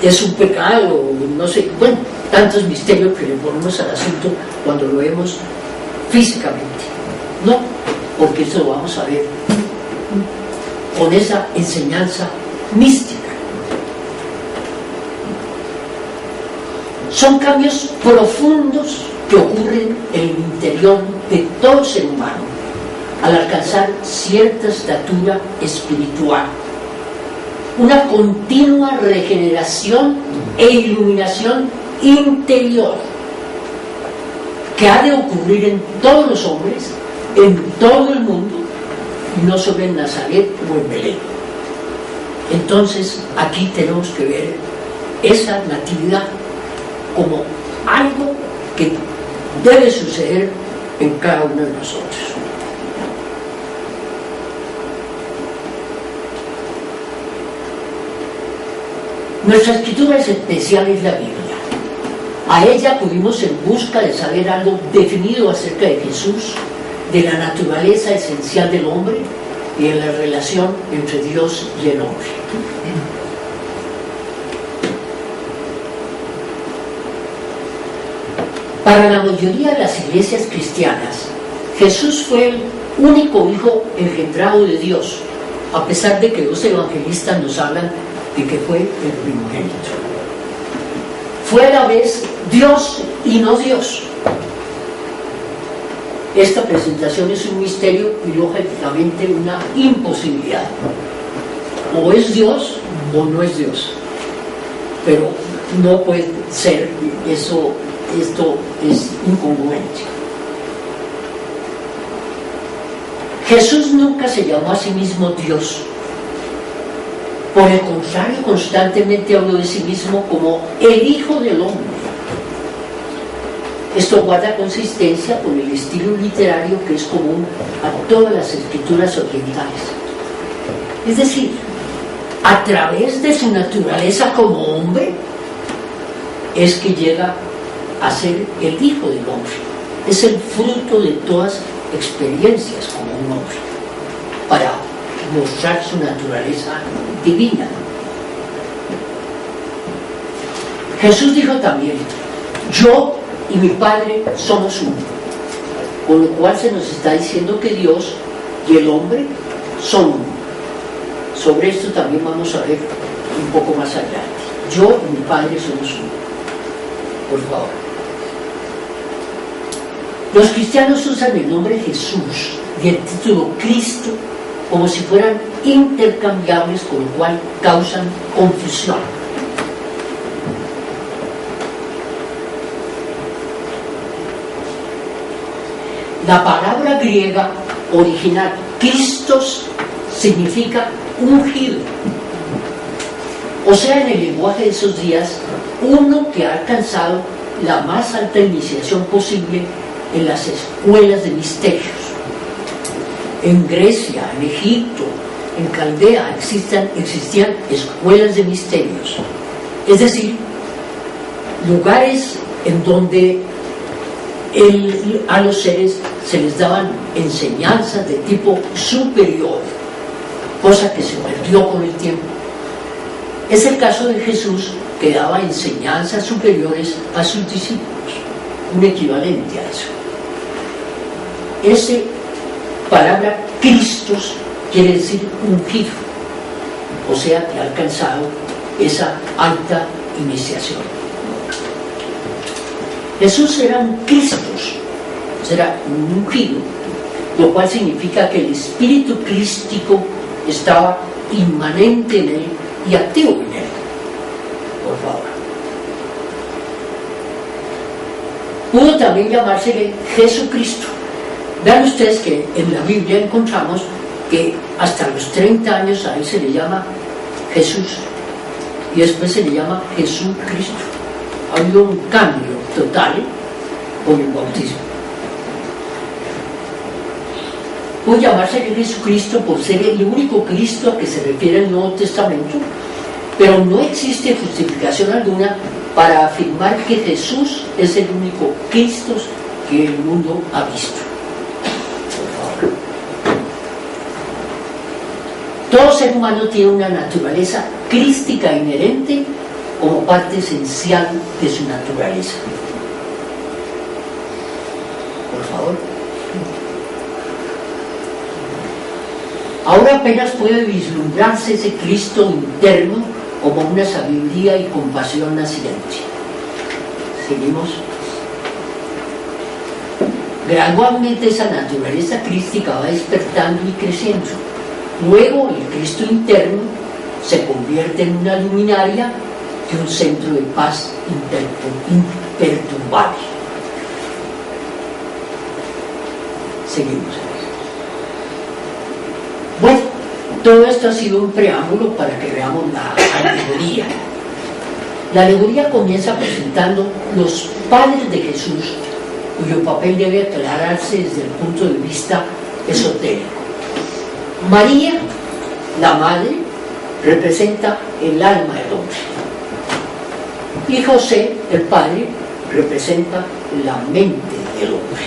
es un pecado, no sé, bueno, tantos misterios que le ponemos al asunto cuando lo vemos físicamente. No, porque esto lo vamos a ver con esa enseñanza mística. Son cambios profundos que ocurren en el interior de todo ser humano al alcanzar cierta estatura espiritual, una continua regeneración e iluminación interior que ha de ocurrir en todos los hombres, en todo el mundo, y no solo en Nazaret o en Belén. Entonces aquí tenemos que ver esa natividad como algo que debe suceder en cada uno de nosotros. Nuestra escritura especial es la Biblia. A ella acudimos en busca de saber algo definido acerca de Jesús, de la naturaleza esencial del hombre y de la relación entre Dios y el hombre. Para la mayoría de las iglesias cristianas, Jesús fue el único hijo engendrado de Dios, a pesar de que los evangelistas nos hablan de que fue el primogénito. Fue a la vez Dios y no Dios. Esta presentación es un misterio y lógicamente una imposibilidad. O es Dios o no es Dios. Pero no puede ser eso. Esto es incongruente. Jesús nunca se llamó a sí mismo Dios. Por el contrario, constantemente habló de sí mismo como el Hijo del Hombre. Esto guarda consistencia con el estilo literario que es común a todas las escrituras orientales. Es decir, a través de su naturaleza como hombre, es que llega a ser el Hijo del Hombre. Es el fruto de todas experiencias como un hombre, para mostrar su naturaleza divina. Jesús dijo también: yo y mi Padre somos uno, con lo cual se nos está diciendo que Dios y el hombre son uno. Sobre esto también vamos a ver un poco más adelante. Yo y mi Padre somos uno. Por favor. Los cristianos usan el nombre Jesús y el título Cristo como si fueran intercambiables, con lo cual causan confusión. La palabra griega original Christos significa ungido, o sea, en el lenguaje de esos días, uno que ha alcanzado la más alta iniciación posible en las escuelas de misterios. En Grecia, en Egipto, en Caldea existían escuelas de misterios, es decir, lugares en donde a los seres se les daban enseñanzas de tipo superior, cosa que se perdió con el tiempo. Es el caso de Jesús, que daba enseñanzas superiores a sus discípulos, un equivalente a eso. Esa palabra Cristos quiere decir ungido, o sea que ha alcanzado esa alta iniciación. Jesús era un Cristos, era un ungido, lo cual significa que el espíritu crístico estaba inmanente en él y activo en él. Por favor. Pudo también llamársele Jesucristo. Vean ustedes que en la Biblia encontramos que hasta los 30 años a él se le llama Jesús y después se le llama Jesucristo. Ha habido un cambio total con el bautismo. Puede llamarse Jesucristo por ser el único Cristo a que se refiere el Nuevo Testamento, pero no existe justificación alguna para afirmar que Jesús es el único Cristo que el mundo ha visto. Por favor. Todo ser humano tiene una naturaleza crística inherente como parte esencial de su naturaleza. Por favor. Ahora apenas puede vislumbrarse ese Cristo interno como una sabiduría y compasión naciente. Seguimos. Gradualmente esa naturaleza crística va despertando y creciendo. Luego el Cristo interno se convierte en una luminaria de un centro de paz imperturbable. Seguimos. Bueno, todo esto ha sido un preámbulo para que veamos la alegoría. La alegoría comienza presentando los padres de Jesús, cuyo papel debe aclararse desde el punto de vista esotérico. María, la madre, representa el alma del hombre. Y José, el padre, representa la mente del hombre.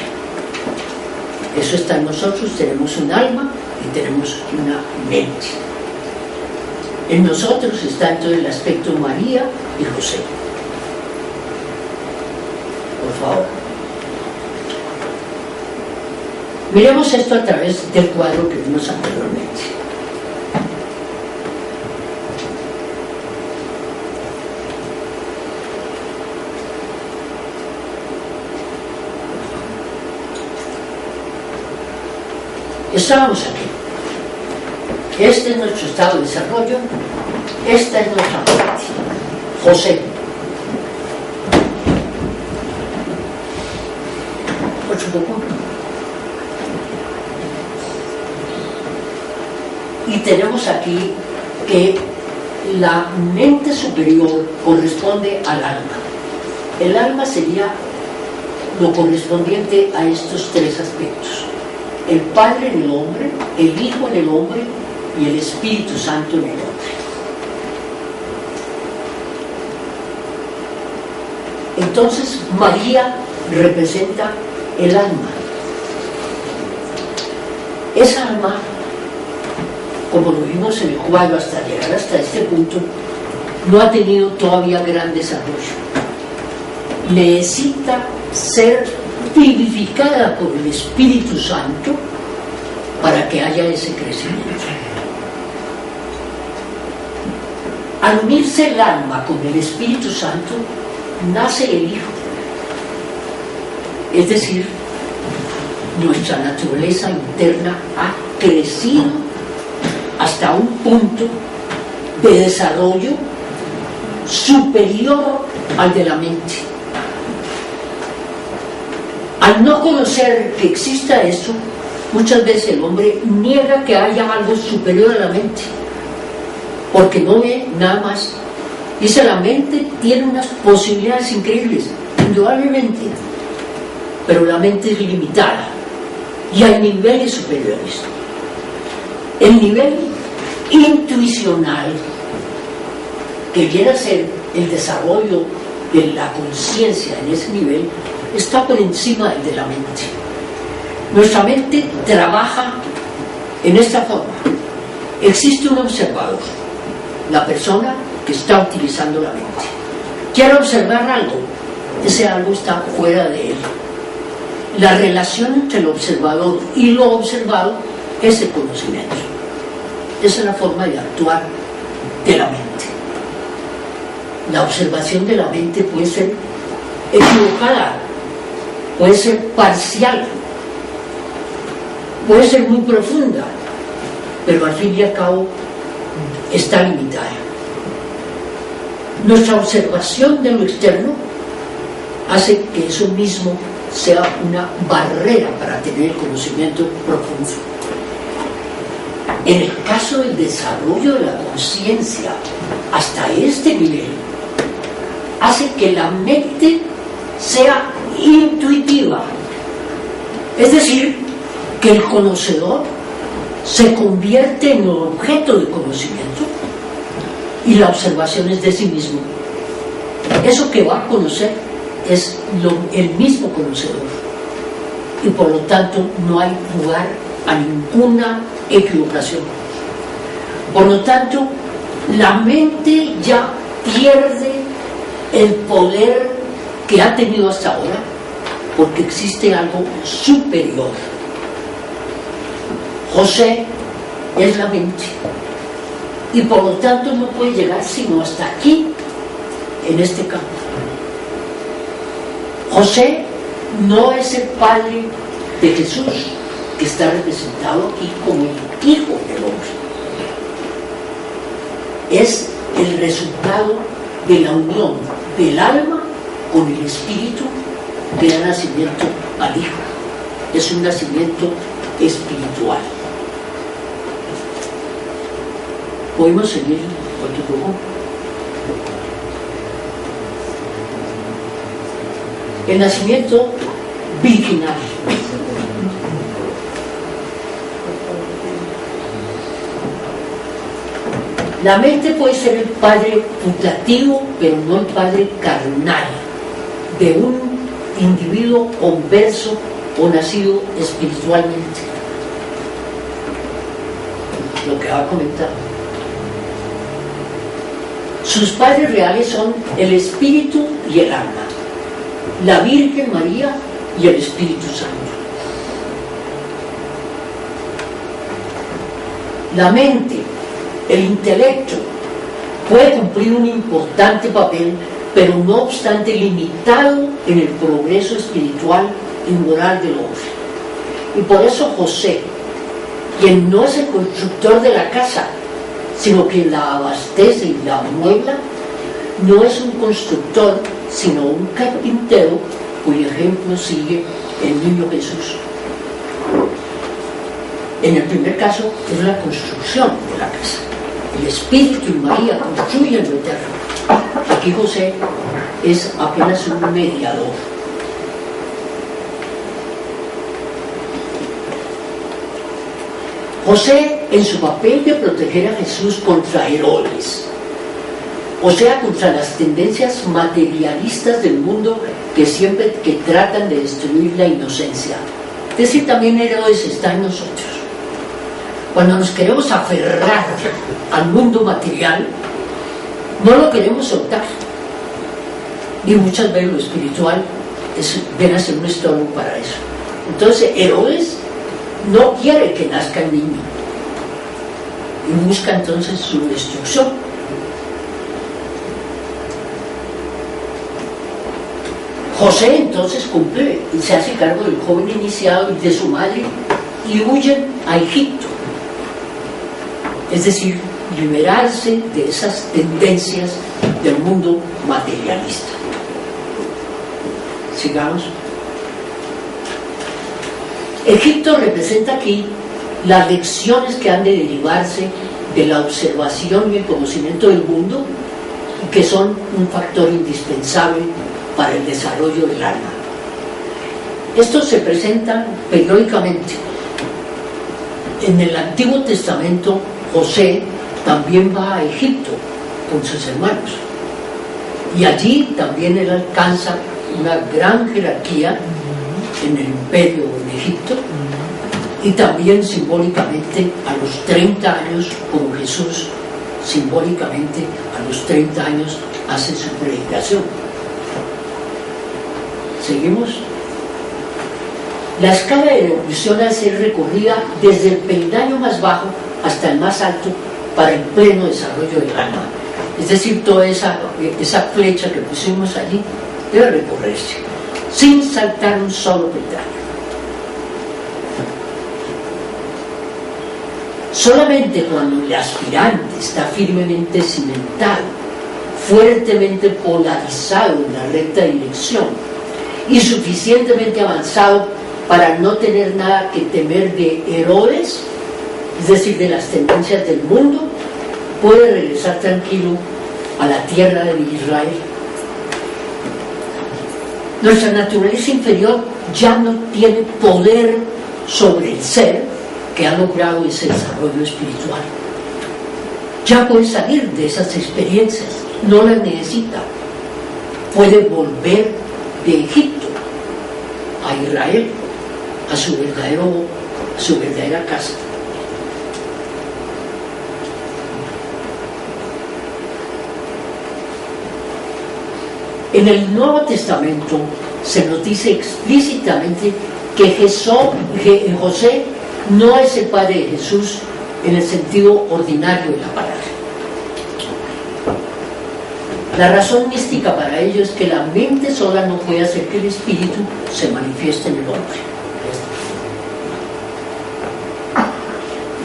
Eso está en nosotros, tenemos un alma y tenemos una mente. En nosotros está entonces el aspecto María y José. Por favor. Miremos esto a través del cuadro que vimos anteriormente. Estábamos aquí. Este es nuestro estado de desarrollo. Esta es nuestra parte. José. Y tenemos aquí que la mente superior corresponde al alma. El alma sería lo correspondiente a estos tres aspectos: el Padre en el hombre, el Hijo en el hombre y el Espíritu Santo en el hombre. Entonces María representa el alma. Esa alma, como lo vimos en el cuadro hasta llegar hasta este punto, no ha tenido todavía gran desarrollo. Necesita ser vivificada por el Espíritu Santo para que haya ese crecimiento. Al unirse el alma con el Espíritu Santo, nace el Hijo. Es decir, nuestra naturaleza interna ha crecido hasta un punto de desarrollo superior al de la mente. Al no conocer que exista eso, muchas veces el hombre niega que haya algo superior a la mente, porque no ve nada más. Dice, la mente tiene unas posibilidades increíbles, indudablemente, pero la mente es limitada y hay niveles superiores. El nivel intuicional, que viene a ser el desarrollo de la conciencia en ese nivel, está por encima del de la mente. Nuestra mente trabaja en esta forma. Existe un observador, la persona que está utilizando la mente. Quiere observar algo, ese algo está fuera de él. La relación entre el observador y lo observado es el conocimiento. Esa es la forma de actuar de la mente. La observación de la mente puede ser equivocada, puede ser parcial, puede ser muy profunda, pero al fin y al cabo está limitada. Nuestra observación de lo externo hace que eso mismo sea una barrera para tener el conocimiento profundo. En el caso del desarrollo de la conciencia hasta este nivel, hace que la mente sea intuitiva, es decir, que el conocedor se convierte en objeto de conocimiento y la observación es de sí mismo. Eso que va a conocer es el mismo conocedor y por lo tanto no hay lugar a ninguna equivocación. Por lo tanto, la mente ya pierde el poder que ha tenido hasta ahora porque existe algo superior. José es la mente y por lo tanto no puede llegar sino hasta aquí, en este campo. José no es el padre de Jesús, que está representado aquí como el hijo del hombre. Es el resultado de la unión del alma con el espíritu que da nacimiento al hijo. Es un nacimiento espiritual. ¿Podemos seguir otro poco? El nacimiento virginal. La mente puede ser el padre putativo, pero no el padre carnal de un individuo converso o nacido espiritualmente. Lo que va a comentar. Sus padres reales son el espíritu y el alma, la Virgen María y el Espíritu Santo. La mente, el intelecto, puede cumplir un importante papel, pero no obstante limitado en el progreso espiritual y moral del hombre. Y por eso José, quien no es el constructor de la casa, sino quien la abastece y la amuebla, no es un constructor, sino un carpintero cuyo ejemplo sigue el niño Jesús. En el primer caso es la construcción de la casa. El Espíritu y María construyen lo eterno. Aquí José es apenas un mediador. José, en su papel de proteger a Jesús contra Herodes, o sea, contra las tendencias materialistas del mundo que tratan de destruir la inocencia. Es decir, también Herodes está en nosotros. Cuando nos queremos aferrar al mundo material, no lo queremos soltar. Y muchas veces lo espiritual viene a ser un estorbo para eso. Entonces, Herodes no quiere que nazca el niño y busca entonces su destrucción. José entonces cumple y se hace cargo del joven iniciado y de su madre y huyen a Egipto. Es decir, liberarse de esas tendencias del mundo materialista. Sigamos. Egipto representa aquí las lecciones que han de derivarse de la observación y el conocimiento del mundo y que son un factor indispensable para el desarrollo del alma. Estos se presentan periódicamente. En el Antiguo Testamento, José también va a Egipto con sus hermanos. Y allí también él alcanza una gran jerarquía en el imperio en Egipto, y también simbólicamente a los 30 años, como Jesús simbólicamente a los 30 años hace su predicación. ¿Seguimos? La escala de evolución ha de ser recorrida desde el peldaño más bajo hasta el más alto para el pleno desarrollo del alma. Es decir, toda esa flecha que pusimos allí debe recorrerse sin saltar un solo peldaño. Solamente cuando el aspirante está firmemente cimentado, fuertemente polarizado en la recta dirección y suficientemente avanzado para no tener nada que temer de Herodes, es decir, de las tendencias del mundo, puede regresar tranquilo a la tierra de Israel. Nuestra naturaleza inferior ya no tiene poder sobre el ser que ha logrado ese desarrollo espiritual. Ya puede salir de esas experiencias, no las necesita. Puede volver de Egipto a Israel, a su verdadera casa. En el Nuevo Testamento se nos dice explícitamente que José no es el padre de Jesús en el sentido ordinario de la palabra. La razón mística para ello es que la mente sola no puede hacer que el espíritu se manifieste en el hombre.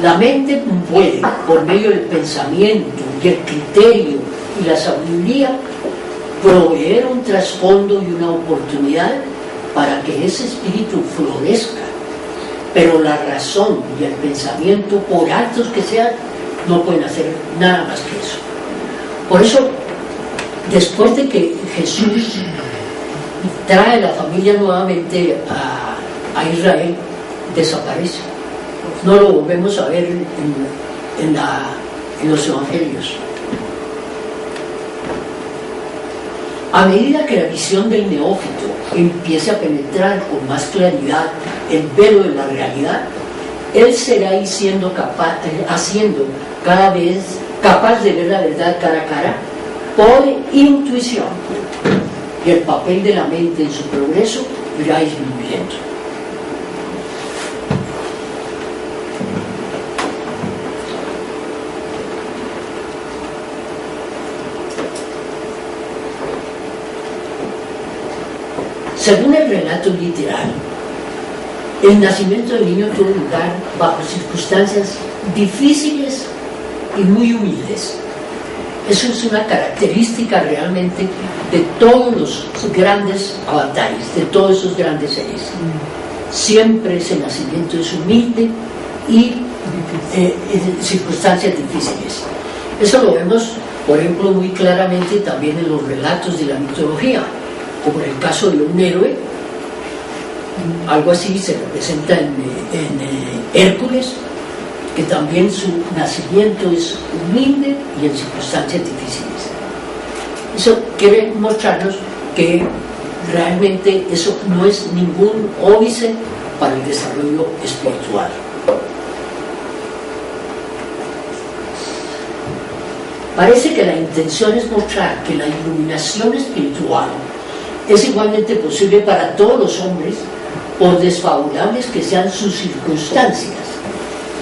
La mente puede, por medio del pensamiento y el criterio y la sabiduría, proveer un trasfondo y una oportunidad para que ese espíritu florezca, pero la razón y el pensamiento, por altos que sean, no pueden hacer nada más que eso. Por eso, después de que Jesús trae la familia nuevamente a Israel, desaparece. No lo volvemos a ver en los evangelios. A medida que la visión del neófito empiece a penetrar con más claridad el velo de la realidad, él será haciendo cada vez capaz de ver la verdad cara a cara por intuición, y el papel de la mente en su progreso irá disminuyendo. Según el relato literario, el nacimiento del niño tuvo lugar bajo circunstancias difíciles y muy humildes. Eso es una característica realmente de todos los grandes avatares, de todos esos grandes seres. Siempre ese nacimiento es humilde y en circunstancias difíciles. Eso lo vemos, por ejemplo, muy claramente también en los relatos de la mitología, como en el caso de un héroe. Algo así se representa en Hércules, que también su nacimiento es humilde y en circunstancias difíciles. Eso quiere mostrarnos que realmente eso no es ningún óbice para el desarrollo espiritual. Parece que la intención es mostrar que la iluminación espiritual es igualmente posible para todos los hombres, por desfavorables que sean sus circunstancias,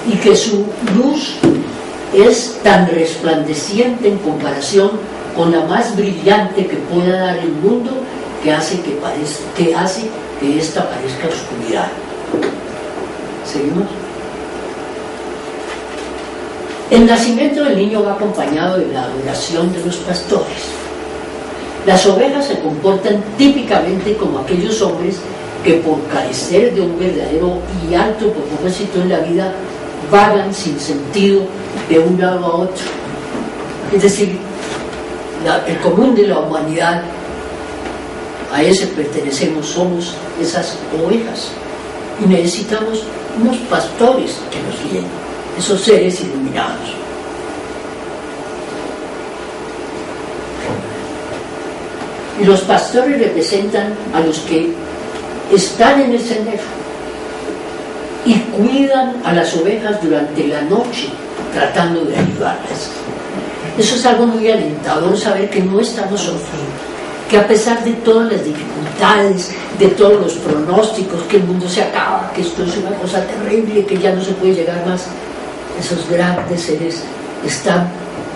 y que su luz es tan resplandeciente en comparación con la más brillante que pueda dar el mundo, que hace que ésta parezca oscuridad. ¿Seguimos? El nacimiento del niño va acompañado de la adoración de los pastores. Las ovejas se comportan típicamente como aquellos hombres que, por carecer de un verdadero y alto propósito en la vida, vagan sin sentido de un lado a otro. Es decir, el común de la humanidad a ese pertenecemos, somos esas ovejas. Y necesitamos unos pastores que nos guíen, esos seres iluminados. Y los pastores representan a los que están en el sendero y cuidan a las ovejas durante la noche, tratando de ayudarlas. Eso es algo muy alentador, saber que no estamos solos, que a pesar de todas las dificultades, de todos los pronósticos, que el mundo se acaba, que esto es una cosa terrible, que ya no se puede llegar más, esos grandes seres están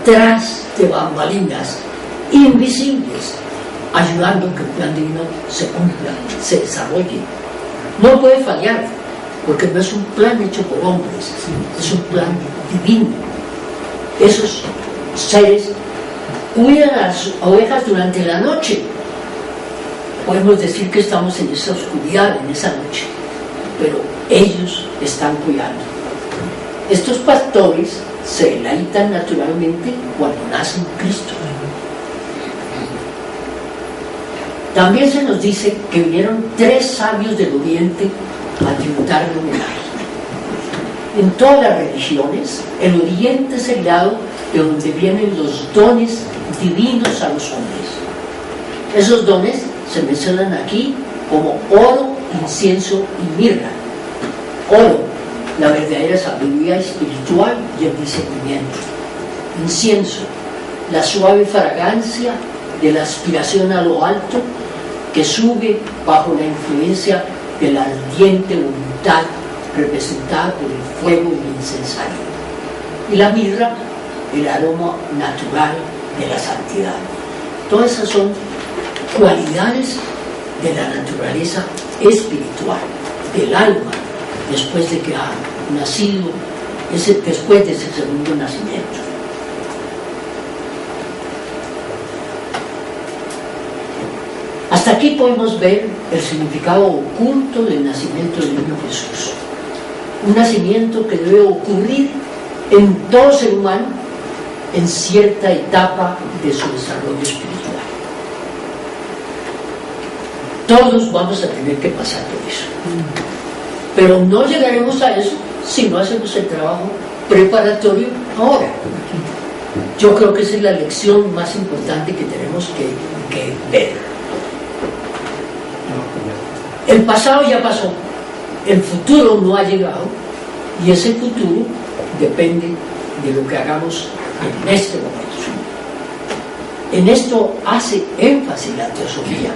tras de bambalinas, invisibles, ayudando que el plan divino se cumpla, se desarrolle. No puede fallar, porque no es un plan hecho por hombres, es un plan divino. Esos seres cuidan a las ovejas durante la noche. Podemos decir que estamos en esa oscuridad, en esa noche, pero ellos están cuidando. Estos pastores se deleitan naturalmente cuando nace Cristo. También se nos dice que vinieron 3 sabios del Oriente a tributarle homenaje. En todas las religiones, el Oriente es el lado de donde vienen los dones divinos a los hombres. Esos dones se mencionan aquí como oro, incienso y mirra. Oro, la verdadera sabiduría espiritual y el discernimiento. Incienso, la suave fragancia de la aspiración a lo alto que sube bajo la influencia de la ardiente voluntad representada por el fuego y el incensario. Y la mirra, el aroma natural de la santidad. Todas esas son cualidades de la naturaleza espiritual, del alma, después de que ha nacido, después de ese segundo nacimiento. Hasta aquí podemos ver el significado oculto del nacimiento del niño Jesús. Un nacimiento que debe ocurrir en todo ser humano en cierta etapa de su desarrollo espiritual. Todos vamos a tener que pasar por eso. Pero no llegaremos a eso si no hacemos el trabajo preparatorio ahora. Yo creo que esa es la lección más importante que tenemos que ver. El pasado ya pasó, el futuro no ha llegado, y ese futuro depende de lo que hagamos en este momento. En esto hace énfasis la teosofía.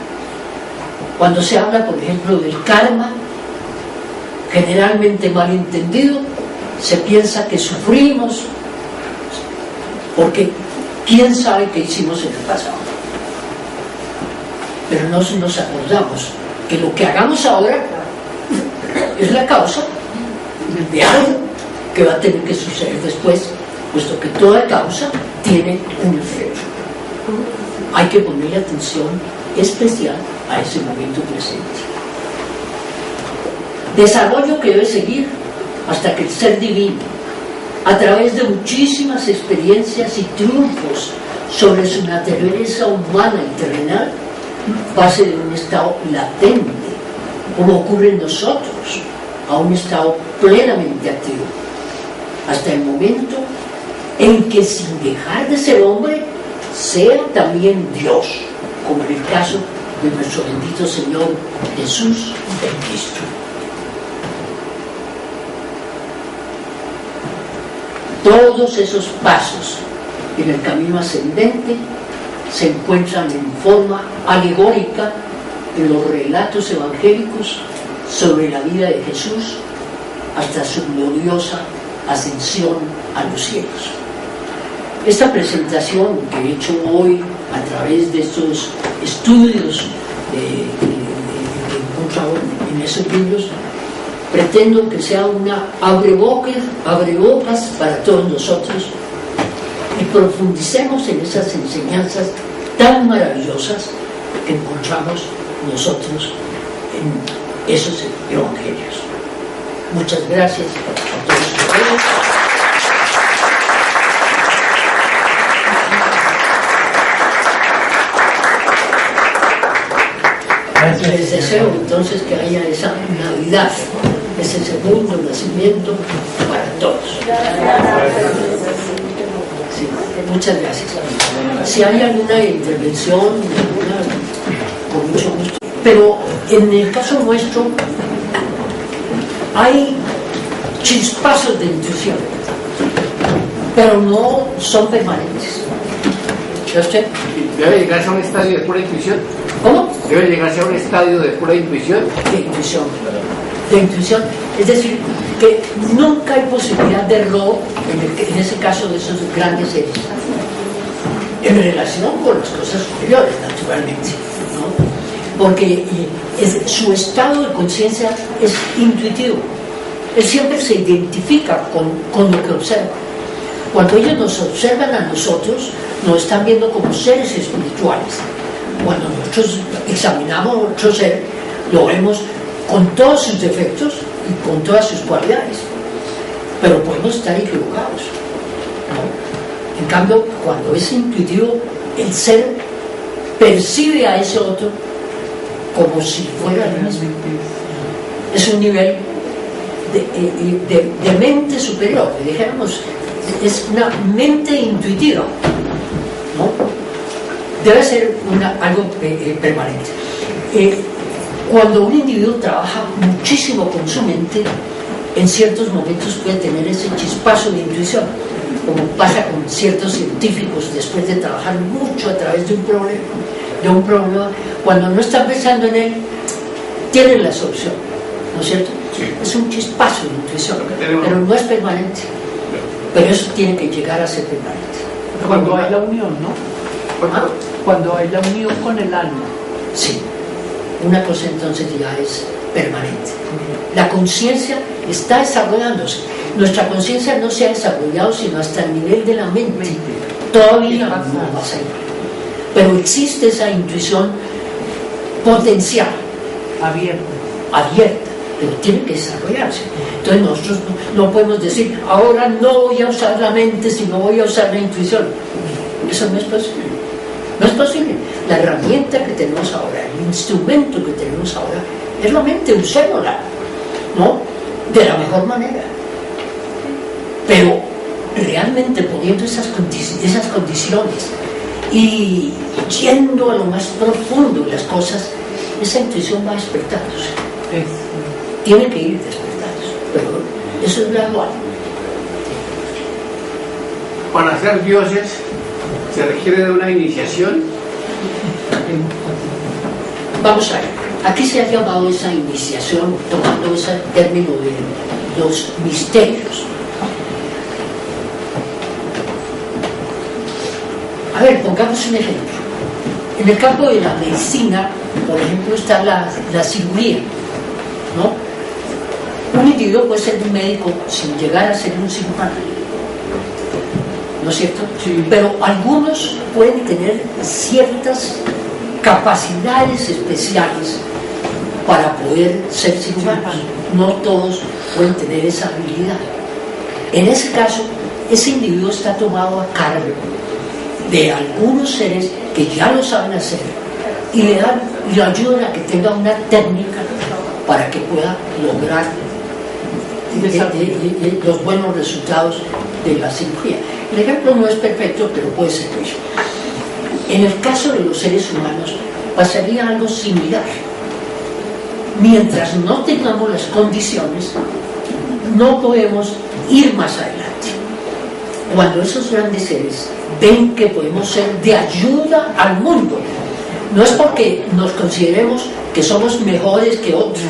Cuando se habla, por ejemplo, del karma, generalmente mal entendido, se piensa que sufrimos porque quién sabe qué hicimos en el pasado. Pero no nos acordamos que lo que hagamos ahora es la causa de algo que va a tener que suceder después, puesto que toda causa tiene un efecto. Hay que ponerle atención especial a ese momento presente. Desarrollo que debe seguir hasta que el ser divino, a través de muchísimas experiencias y triunfos sobre su naturaleza humana y terrenal, pase de un estado latente, como ocurre en nosotros, a un estado plenamente activo, hasta el momento en que, sin dejar de ser hombre, sea también Dios, como en el caso de nuestro bendito Señor Jesús el Cristo. Todos esos pasos en el camino ascendente se encuentran en forma alegórica en los relatos evangélicos sobre la vida de Jesús hasta su gloriosa ascensión a los cielos. Esta presentación que he hecho hoy a través de estos estudios que he encontrado en esos libros, pretendo que sea una abrebocas para todos nosotros y profundicemos en esas enseñanzas tan maravillosas que encontramos nosotros en esos evangelios. Muchas gracias a todos ustedes. Les deseo entonces que haya esa Navidad, ese segundo nacimiento para todos. Sí, muchas gracias. Si hay alguna intervención, con mucho gusto. Pero en el caso nuestro hay chispazos de intuición, pero no son permanentes. ¿Ya usted? ¿Debe llegarse a un estadio de pura intuición? ¿Cómo? ¿Debe llegarse a un estadio de pura intuición? De intuición. De intuición. Es decir, que nunca hay posibilidad de error en ese caso de esos grandes seres. En relación con las cosas superiores, naturalmente, ¿no? Porque su estado de conciencia es intuitivo. Él siempre se identifica con lo que observa. Cuando ellos nos observan a nosotros, nos están viendo como seres espirituales. Cuando nosotros examinamos a nuestro ser, lo vemos con todos sus defectos y con todas sus cualidades. Pero podemos estar equivocados, ¿no? En cambio, cuando es intuitivo, el ser percibe a ese otro como si fuera el mismo. Es un nivel de mente superior, dijéramos, es una mente intuitiva, ¿no? Debe ser algo permanente. Cuando un individuo trabaja muchísimo con su mente, en ciertos momentos puede tener ese chispazo de intuición, como pasa con ciertos científicos después de trabajar mucho a través de un problema, cuando no están pensando en él, tienen la solución, ¿no es cierto? Sí. Es un chispazo de intuición, pero no es permanente. Pero eso tiene que llegar a ser permanente. Cuando hay la unión, ¿no? ¿Ah? Cuando hay la unión con el alma. Sí, una cosa entonces ya es permanente. La conciencia está desarrollándose. Nuestra conciencia no se ha desarrollado sino hasta el nivel de la mente. Todavía no pasa ahí. Pero existe esa intuición potencial, abierta, pero tiene que desarrollarse. Entonces nosotros no podemos decir, ahora no voy a usar la mente, sino voy a usar la intuición. Eso no es posible. No es posible. La herramienta que tenemos ahora, el instrumento que tenemos ahora, es la mente, usémosla, ¿no? De la mejor manera. Pero realmente poniendo esas condiciones y yendo a lo más profundo de las cosas, esa intuición va despertándose. Tiene que ir despertándose, pero eso es gradual. Para ser dioses se requiere de una iniciación. Vamos a ver, aquí se ha llamado esa iniciación, tomando ese término de los misterios. A ver, pongamos un ejemplo. En el campo de la medicina, por ejemplo, está la cirugía, ¿no? Un individuo puede ser un médico sin llegar a ser un cirujano, ¿no es cierto? Sí. Pero algunos pueden tener ciertas capacidades especiales para poder ser cirujanos. No todos pueden tener esa habilidad. En ese caso, ese individuo está tomado a cargo de algunos seres que ya lo saben hacer y le ayudan a que tenga una técnica para que pueda lograr los buenos resultados de la cirugía. El ejemplo no es perfecto, pero puede servir. En el caso de los seres humanos pasaría algo similar. Mientras no tengamos las condiciones, no podemos ir más adelante. Cuando esos grandes seres ven que podemos ser de ayuda al mundo, no es porque nos consideremos que somos mejores que otros.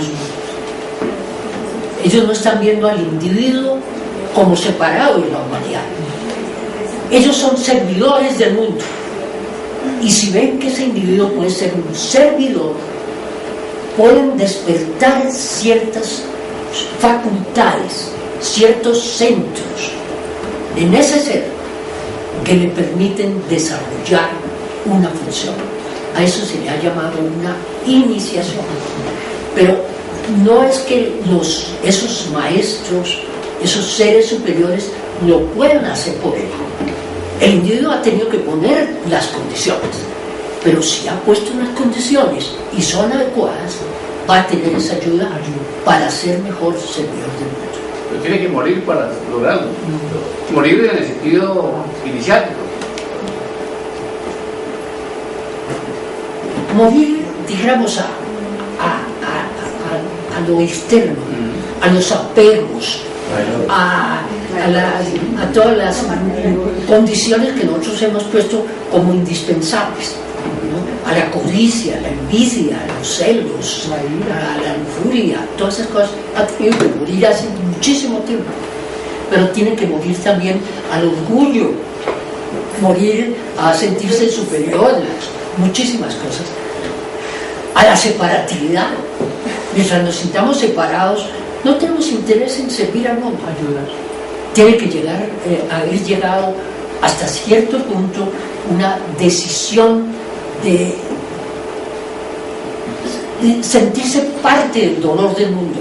Ellos no están viendo al individuo como separado de la humanidad. Ellos son servidores del mundo. Y si ven que ese individuo puede ser un servidor, pueden despertar ciertas facultades, ciertos centros en ese ser que le permiten desarrollar una función. A eso se le ha llamado una iniciación. Pero no es que esos maestros, esos seres superiores lo puedan hacer por él. El individuo ha tenido que poner las condiciones. pero si ha puesto unas condiciones y son adecuadas, va a tener esa ayuda para ser mejor servidor del mundo. Pero tiene que morir para lograrlo. Morir en el sentido iniciático. Morir, dijéramos, a lo externo, a los apegos, a todas las condiciones que nosotros hemos puesto como indispensables, ¿no? A la codicia, a la envidia, a los celos, a la lujuria, todas esas cosas ha tenido que morir hace muchísimo tiempo. Pero tiene que morir también al orgullo, morir a sentirse superior, muchísimas cosas, a la separatividad. Mientras nos sintamos separados, no tenemos interés en servir al mundo. Tiene que llegar, haber llegado hasta cierto punto una decisión de sentirse parte del dolor del mundo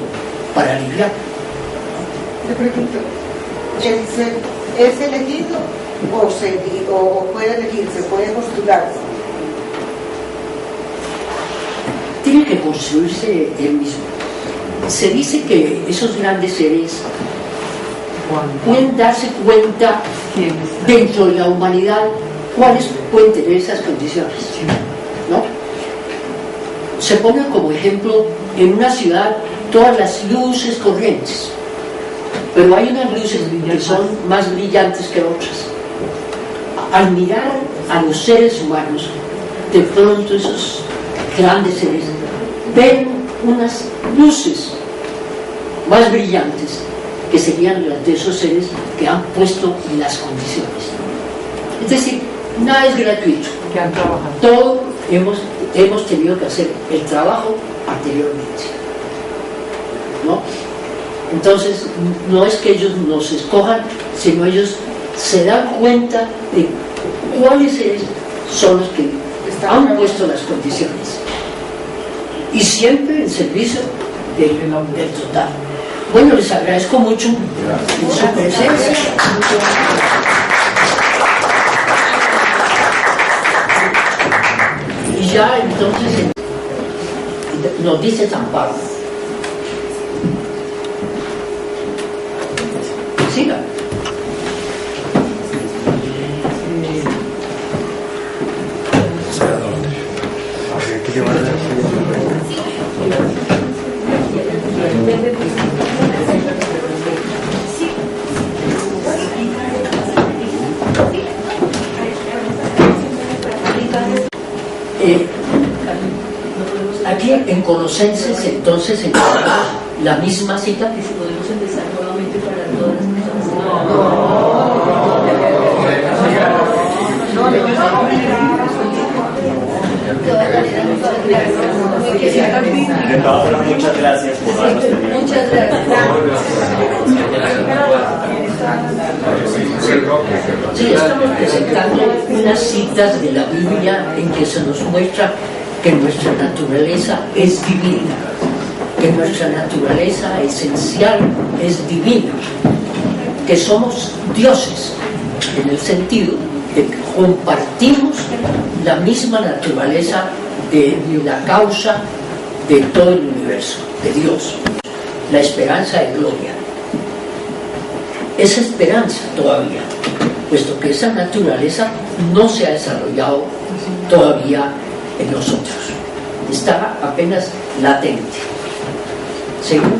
para aliviar. Le pregunto, ¿es elegido o puede elegirse, puede postularse? Tiene que construirse él mismo. Se dice que esos grandes seres pueden darse cuenta dentro de la humanidad cuáles pueden tener esas condiciones, ¿no? Se pone como ejemplo en una ciudad todas las luces corrientes, pero hay unas luces que son más brillantes que otras. Al mirar a los seres humanos, de pronto esos grandes seres ven unas luces más brillantes que serían las de esos seres que han puesto las condiciones. Es decir, nada es gratuito. Que han trabajado. Todo hemos tenido que hacer el trabajo anteriormente, ¿no? Entonces, no es que ellos nos escojan, sino ellos se dan cuenta de cuáles son los que han puesto las condiciones. Y siempre en servicio del total. Bueno, les agradezco mucho su presencia. Y ya entonces nos dice San Pablo. Siga. Aquí en Colosenses entonces encontramos la misma cita. Que si podemos empezar nuevamente para todas las De todas formas, muchas gracias por darnos este tiempo. Muchas gracias. Sí, estamos presentando unas citas de la Biblia en que se nos muestra que nuestra naturaleza es divina, que nuestra naturaleza esencial es divina, que somos dioses, en el sentido de que compartimos la misma naturaleza de la causa de todo el universo, de Dios, la esperanza de gloria. Esa esperanza todavía, puesto que esa naturaleza no se ha desarrollado todavía en nosotros, está apenas latente. ¿Seguimos?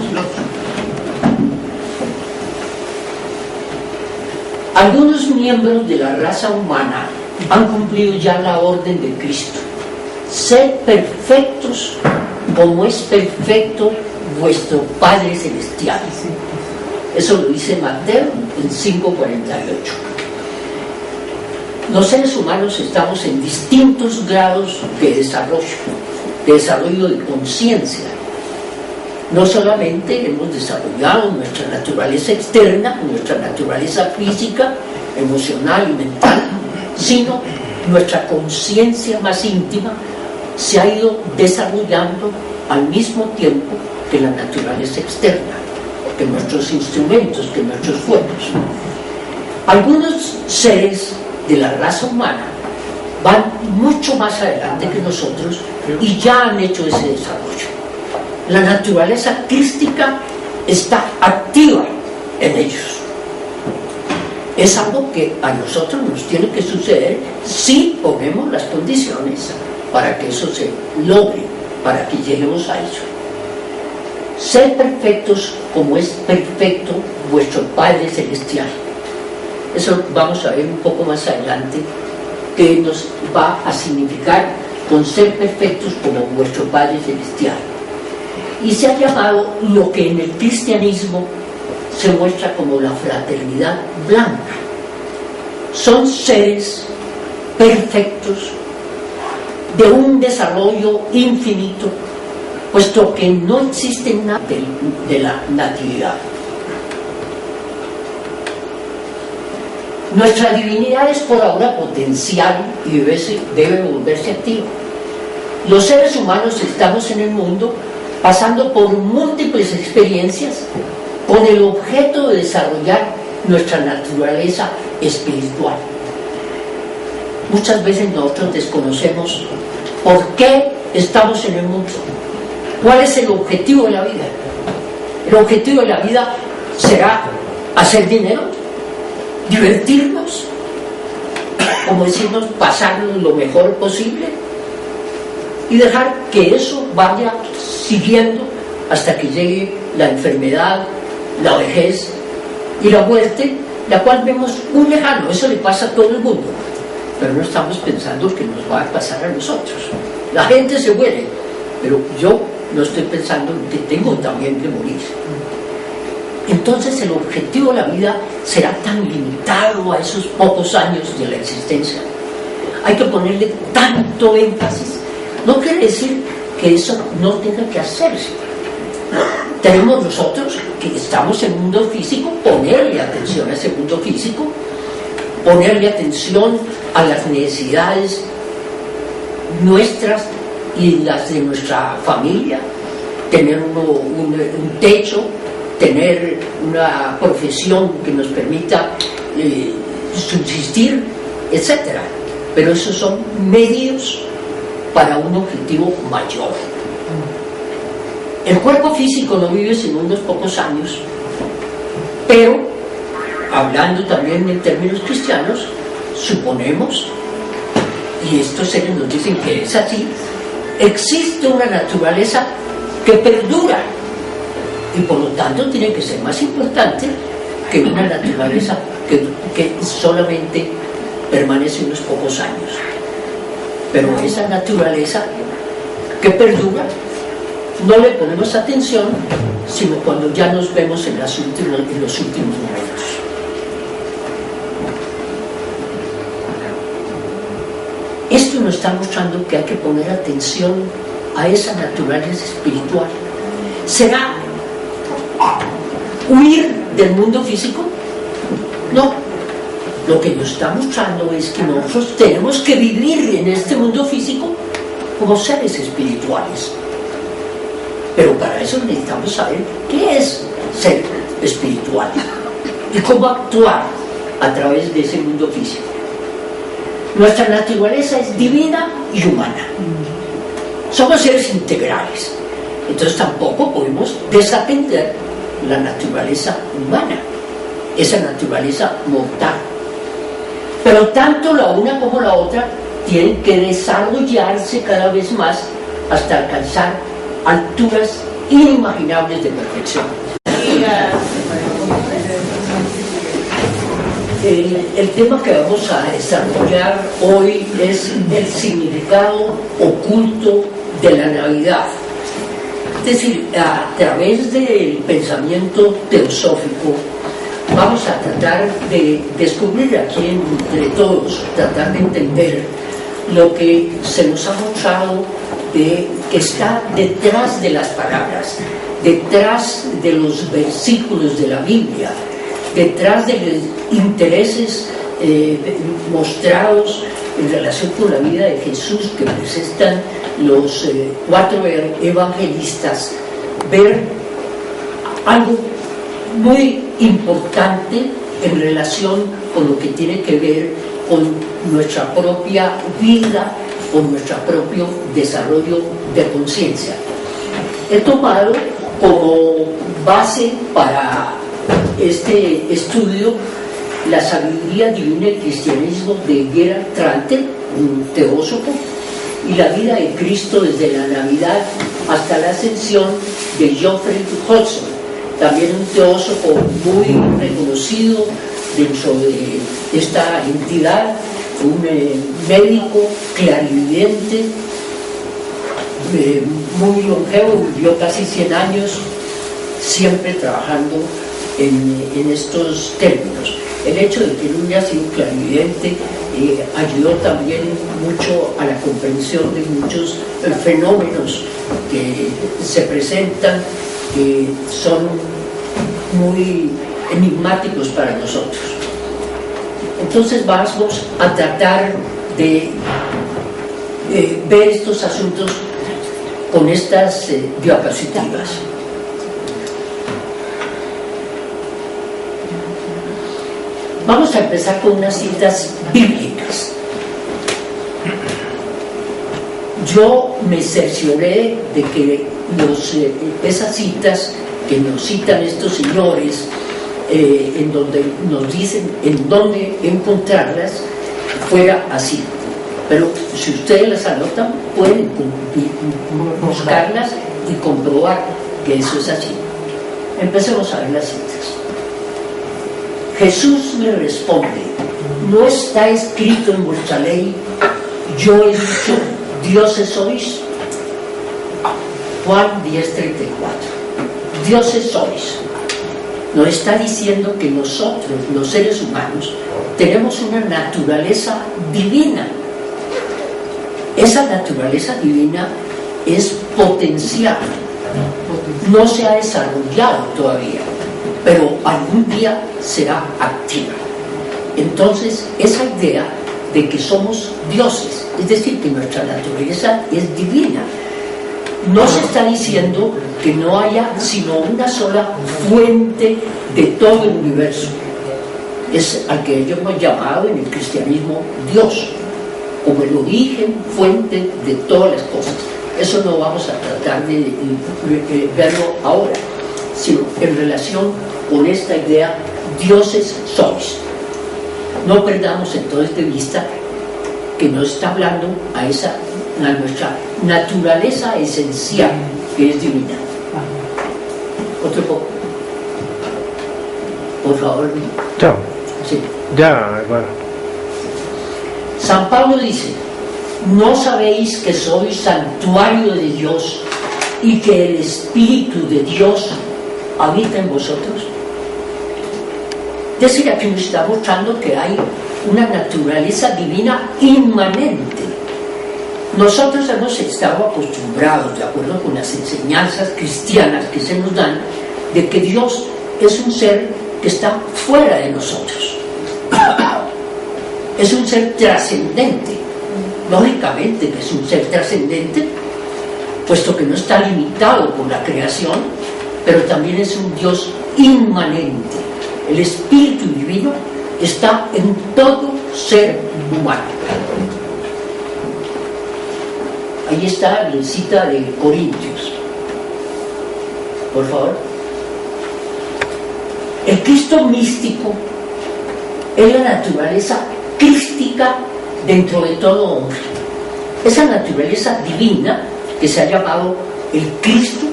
Algunos miembros de la raza humana han cumplido ya la orden de Cristo: sed perfectos como es perfecto vuestro Padre Celestial. Eso lo dice Mateo en 5:48. Los seres humanos estamos en distintos grados de desarrollo de conciencia. No solamente hemos desarrollado nuestra naturaleza externa, nuestra naturaleza física, emocional y mental, sino nuestra conciencia más íntima se ha ido desarrollando al mismo tiempo que la naturaleza externa, que nuestros instrumentos, que nuestros cuerpos. Algunos seres de la raza humana van mucho más adelante que nosotros y ya han hecho ese desarrollo. La naturaleza crística está activa en ellos. Es algo que a nosotros nos tiene que suceder si ponemos las condiciones para que eso se logre, para que lleguemos a ello. Ser perfectos como es perfecto vuestro Padre Celestial. Eso vamos a ver un poco más adelante, que nos va a significar con ser perfectos como vuestro Padre Celestial. Y se ha llamado lo que en el cristianismo se muestra como la fraternidad blanca. Son seres perfectos, de un desarrollo infinito, puesto que no existe nada de la natividad. Nuestra divinidad es por ahora potencial y debe volverse activa. Los seres humanos estamos en el mundo pasando por múltiples experiencias con el objeto de desarrollar nuestra naturaleza espiritual. Muchas veces nosotros desconocemos por qué estamos en el mundo, cuál es el objetivo de la vida. El objetivo de la vida será hacer dinero, divertirnos, como decimos, pasarnos lo mejor posible y dejar que eso vaya siguiendo hasta que llegue la enfermedad, la vejez y la muerte, la cual vemos muy lejano. Eso le pasa a todo el mundo, pero no estamos pensando que nos va a pasar a nosotros. La gente se muere, pero yo no estoy pensando que tengo también que morir. Entonces el objetivo de la vida será tan limitado a esos pocos años de la existencia. Hay que ponerle tanto énfasis. No quiere decir que eso no tenga que hacerse. Tenemos nosotros, que estamos en el mundo físico, ponerle atención a ese mundo físico, ponerle atención a las necesidades nuestras y las de nuestra familia, tener un techo, tener una profesión que nos permita subsistir, etc. Pero esos son medios para un objetivo mayor. El cuerpo físico no vive sino unos pocos años, pero, hablando también en términos cristianos, suponemos, y estos seres nos dicen que es así, existe una naturaleza que perdura, y por lo tanto tiene que ser más importante que una naturaleza que solamente permanece unos pocos años. Pero esa naturaleza que perdura no le ponemos atención sino cuando ya nos vemos en los últimos momentos. Esto nos está mostrando que hay que poner atención a esa naturaleza espiritual. ¿Será huir del mundo físico? No. Lo que nos está mostrando es que nosotros tenemos que vivir en este mundo físico como seres espirituales. Pero para eso necesitamos saber qué es ser espiritual y cómo actuar a través de ese mundo físico. Nuestra naturaleza es divina y humana. Somos seres integrales. Entonces tampoco podemos desatender la naturaleza humana, esa naturaleza mortal. Pero tanto la una como la otra tienen que desarrollarse cada vez más hasta alcanzar alturas inimaginables de perfección. El tema que vamos a desarrollar hoy es el significado oculto de la Navidad. Es decir, a través del pensamiento teosófico vamos a tratar de descubrir aquí entre todos, tratar de entender lo que se nos ha mostrado que está detrás de las palabras, detrás de los versículos de la Biblia, detrás de los intereses mostrados en relación con la vida de Jesús que presentan los cuatro evangelistas, ver algo muy importante en relación con lo que tiene que ver con nuestra propia vida, con nuestro propio desarrollo de conciencia. He tomado como base para este estudio la sabiduría divina y el cristianismo de Gerhard Tranter, un teósofo, y la vida de Cristo desde la Navidad hasta la ascensión de Geoffrey Hodgson, también un teósofo muy reconocido dentro de esta entidad, un médico clarividente, muy longevo, vivió casi 100 años, siempre trabajando en estos términos. El hecho de que él haya sido clarividente ayudó también mucho a la comprensión de muchos fenómenos que se presentan, que son muy enigmáticos para nosotros. Entonces vamos a tratar de ver estos asuntos con estas diapositivas. Vamos a empezar con unas citas bíblicas. Yo me cercioré de que esas citas que nos citan estos señores, en donde nos dicen en dónde encontrarlas, fuera así. Pero si ustedes las anotan, pueden buscarlas y comprobar que eso es así. Empecemos a ver las citas. Jesús le responde: ¿no está escrito en vuestra ley, yo he dicho, dioses sois? Juan 10:34. Dioses sois. Nos está diciendo que nosotros, los seres humanos, tenemos una naturaleza divina. Esa naturaleza divina es potencial, no se ha desarrollado todavía, pero algún día será activa. Entonces, esa idea de que somos dioses, es decir, que nuestra naturaleza es divina, no se está diciendo que no haya sino una sola fuente de todo el universo. Es al que ellos hemos llamado en el cristianismo Dios, como el origen, fuente de todas las cosas. Eso no vamos a tratar de verlo ahora, sino en relación con esta idea, dioses sois. No perdamos entonces de vista que nos está hablando a nuestra naturaleza esencial, que es divina. Otro poco. Por favor. Ya. Sí. Ya, bueno. San Pablo dice: ¿no sabéis que sois santuario de Dios y que el Espíritu de Dios habita en vosotros? Es decir, aquí nos está mostrando que hay una naturaleza divina inmanente. Nosotros hemos estado acostumbrados, de acuerdo con las enseñanzas cristianas que se nos dan, de que Dios es un ser que está fuera de nosotros. Es un ser trascendente. Lógicamente que es un ser trascendente, puesto que no está limitado por la creación, pero también es un Dios inmanente. El Espíritu Divino está en todo ser humano. Ahí está la cita de Corintios. Por favor. El Cristo místico es la naturaleza crística dentro de todo hombre. Esa naturaleza divina que se ha llamado el Cristo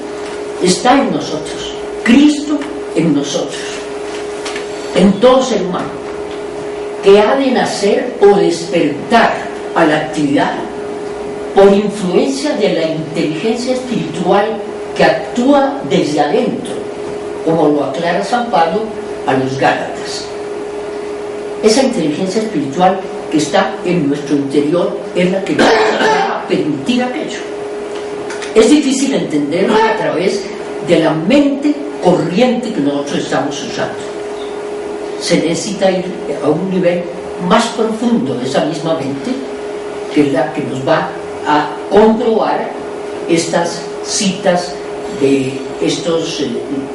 está en nosotros. Cristo en nosotros, en todo ser humano, que ha de nacer o despertar a la actividad por influencia de la inteligencia espiritual que actúa desde adentro, como lo aclara San Pablo a los Gálatas. Esa inteligencia espiritual que está en nuestro interior es la que nos va a permitir aquello. Es difícil entenderlo a través de la mente corriente que nosotros estamos usando. Se necesita ir a un nivel más profundo de esa misma mente, que es la que nos va a comprobar estas citas de estos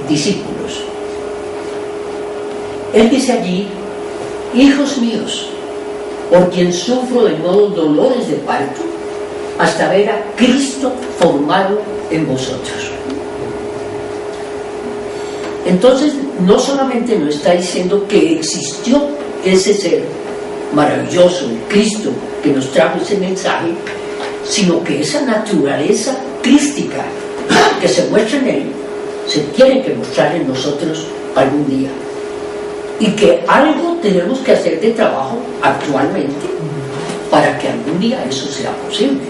discípulos. Él dice allí: hijos míos, por quien sufro de nuevos dolores de parto, hasta ver a Cristo formado en vosotros. Entonces, no solamente nos está diciendo que existió ese ser maravilloso, el Cristo, que nos trajo ese mensaje, sino que esa naturaleza crística que se muestra en él, se tiene que mostrar en nosotros algún día. Y que algo tenemos que hacer de trabajo actualmente para que algún día eso sea posible.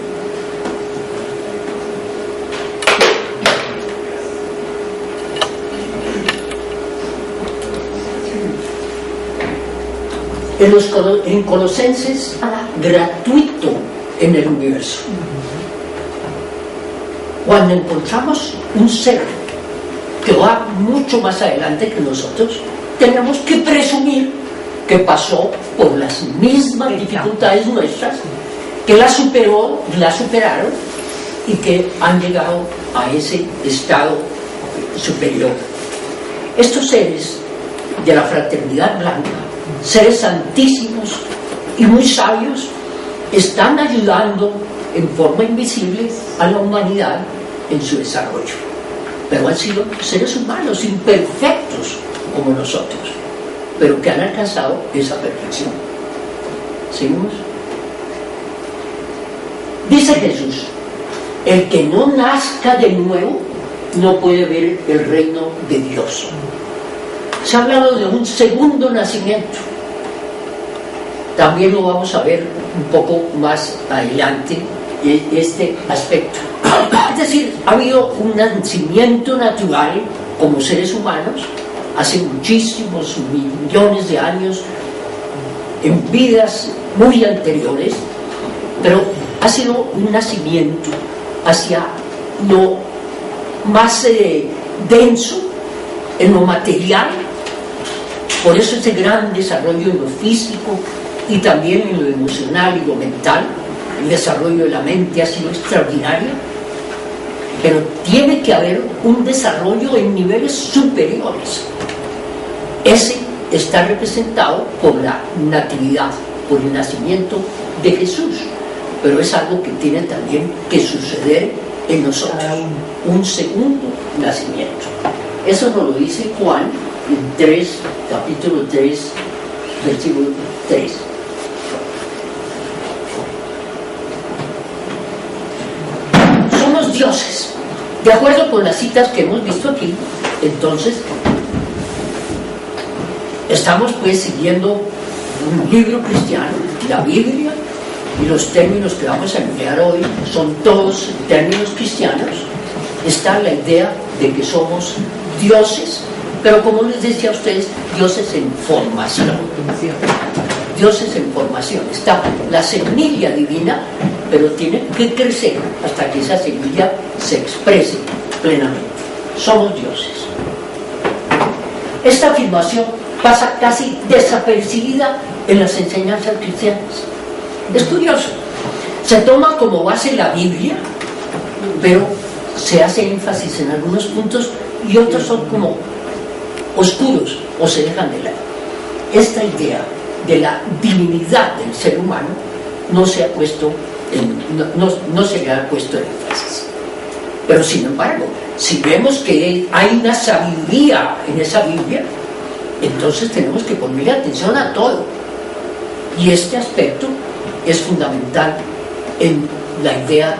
En Colosenses, gratuito en el universo. Cuando encontramos un ser que va mucho más adelante que nosotros, tenemos que presumir que pasó por las mismas dificultades nuestras, que la superaron y que han llegado a ese estado superior. Estos seres de la fraternidad blanca, seres santísimos y muy sabios, están ayudando en forma invisible a la humanidad en su desarrollo, pero han sido seres humanos imperfectos como nosotros, pero que han alcanzado esa perfección. ¿Seguimos? Dice Jesús: el que no nazca de nuevo no puede ver el reino de Dios. Se ha hablado de un segundo nacimiento. También lo vamos a ver un poco más adelante, este aspecto. Es decir, ha habido un nacimiento natural como seres humanos hace muchísimos millones de años, en vidas muy anteriores, pero ha sido un nacimiento hacia lo más denso, en lo material. Por eso ese gran desarrollo en lo físico y también en lo emocional y lo mental. El desarrollo de la mente ha sido extraordinario, pero tiene que haber un desarrollo en niveles superiores. Ese está representado por la natividad, por el nacimiento de Jesús, pero es algo que tiene también que suceder en nosotros, un segundo nacimiento. Eso nos lo dice Juan en capítulo 3, versículo 3. Somos dioses, de acuerdo con las citas que hemos visto aquí. Entonces, estamos pues siguiendo un libro cristiano, la Biblia, y los términos que vamos a emplear hoy son todos términos cristianos. Está la idea de que somos dioses, pero como les decía a ustedes, dioses en formación. Dioses en formación. Está la semilla divina, pero tiene que crecer hasta que esa semilla se exprese plenamente. Somos dioses. Esta afirmación pasa casi desapercibida en las enseñanzas cristianas. Es curioso. Se toma como base la Biblia, pero se hace énfasis en algunos puntos y otros son como oscuros o se dejan de lado. Esta idea de la divinidad del ser humano no se ha puesto no se le ha puesto énfasis. Pero sin embargo, si vemos que hay una sabiduría en esa Biblia, entonces tenemos que ponerle atención a todo. Y este aspecto es fundamental en la idea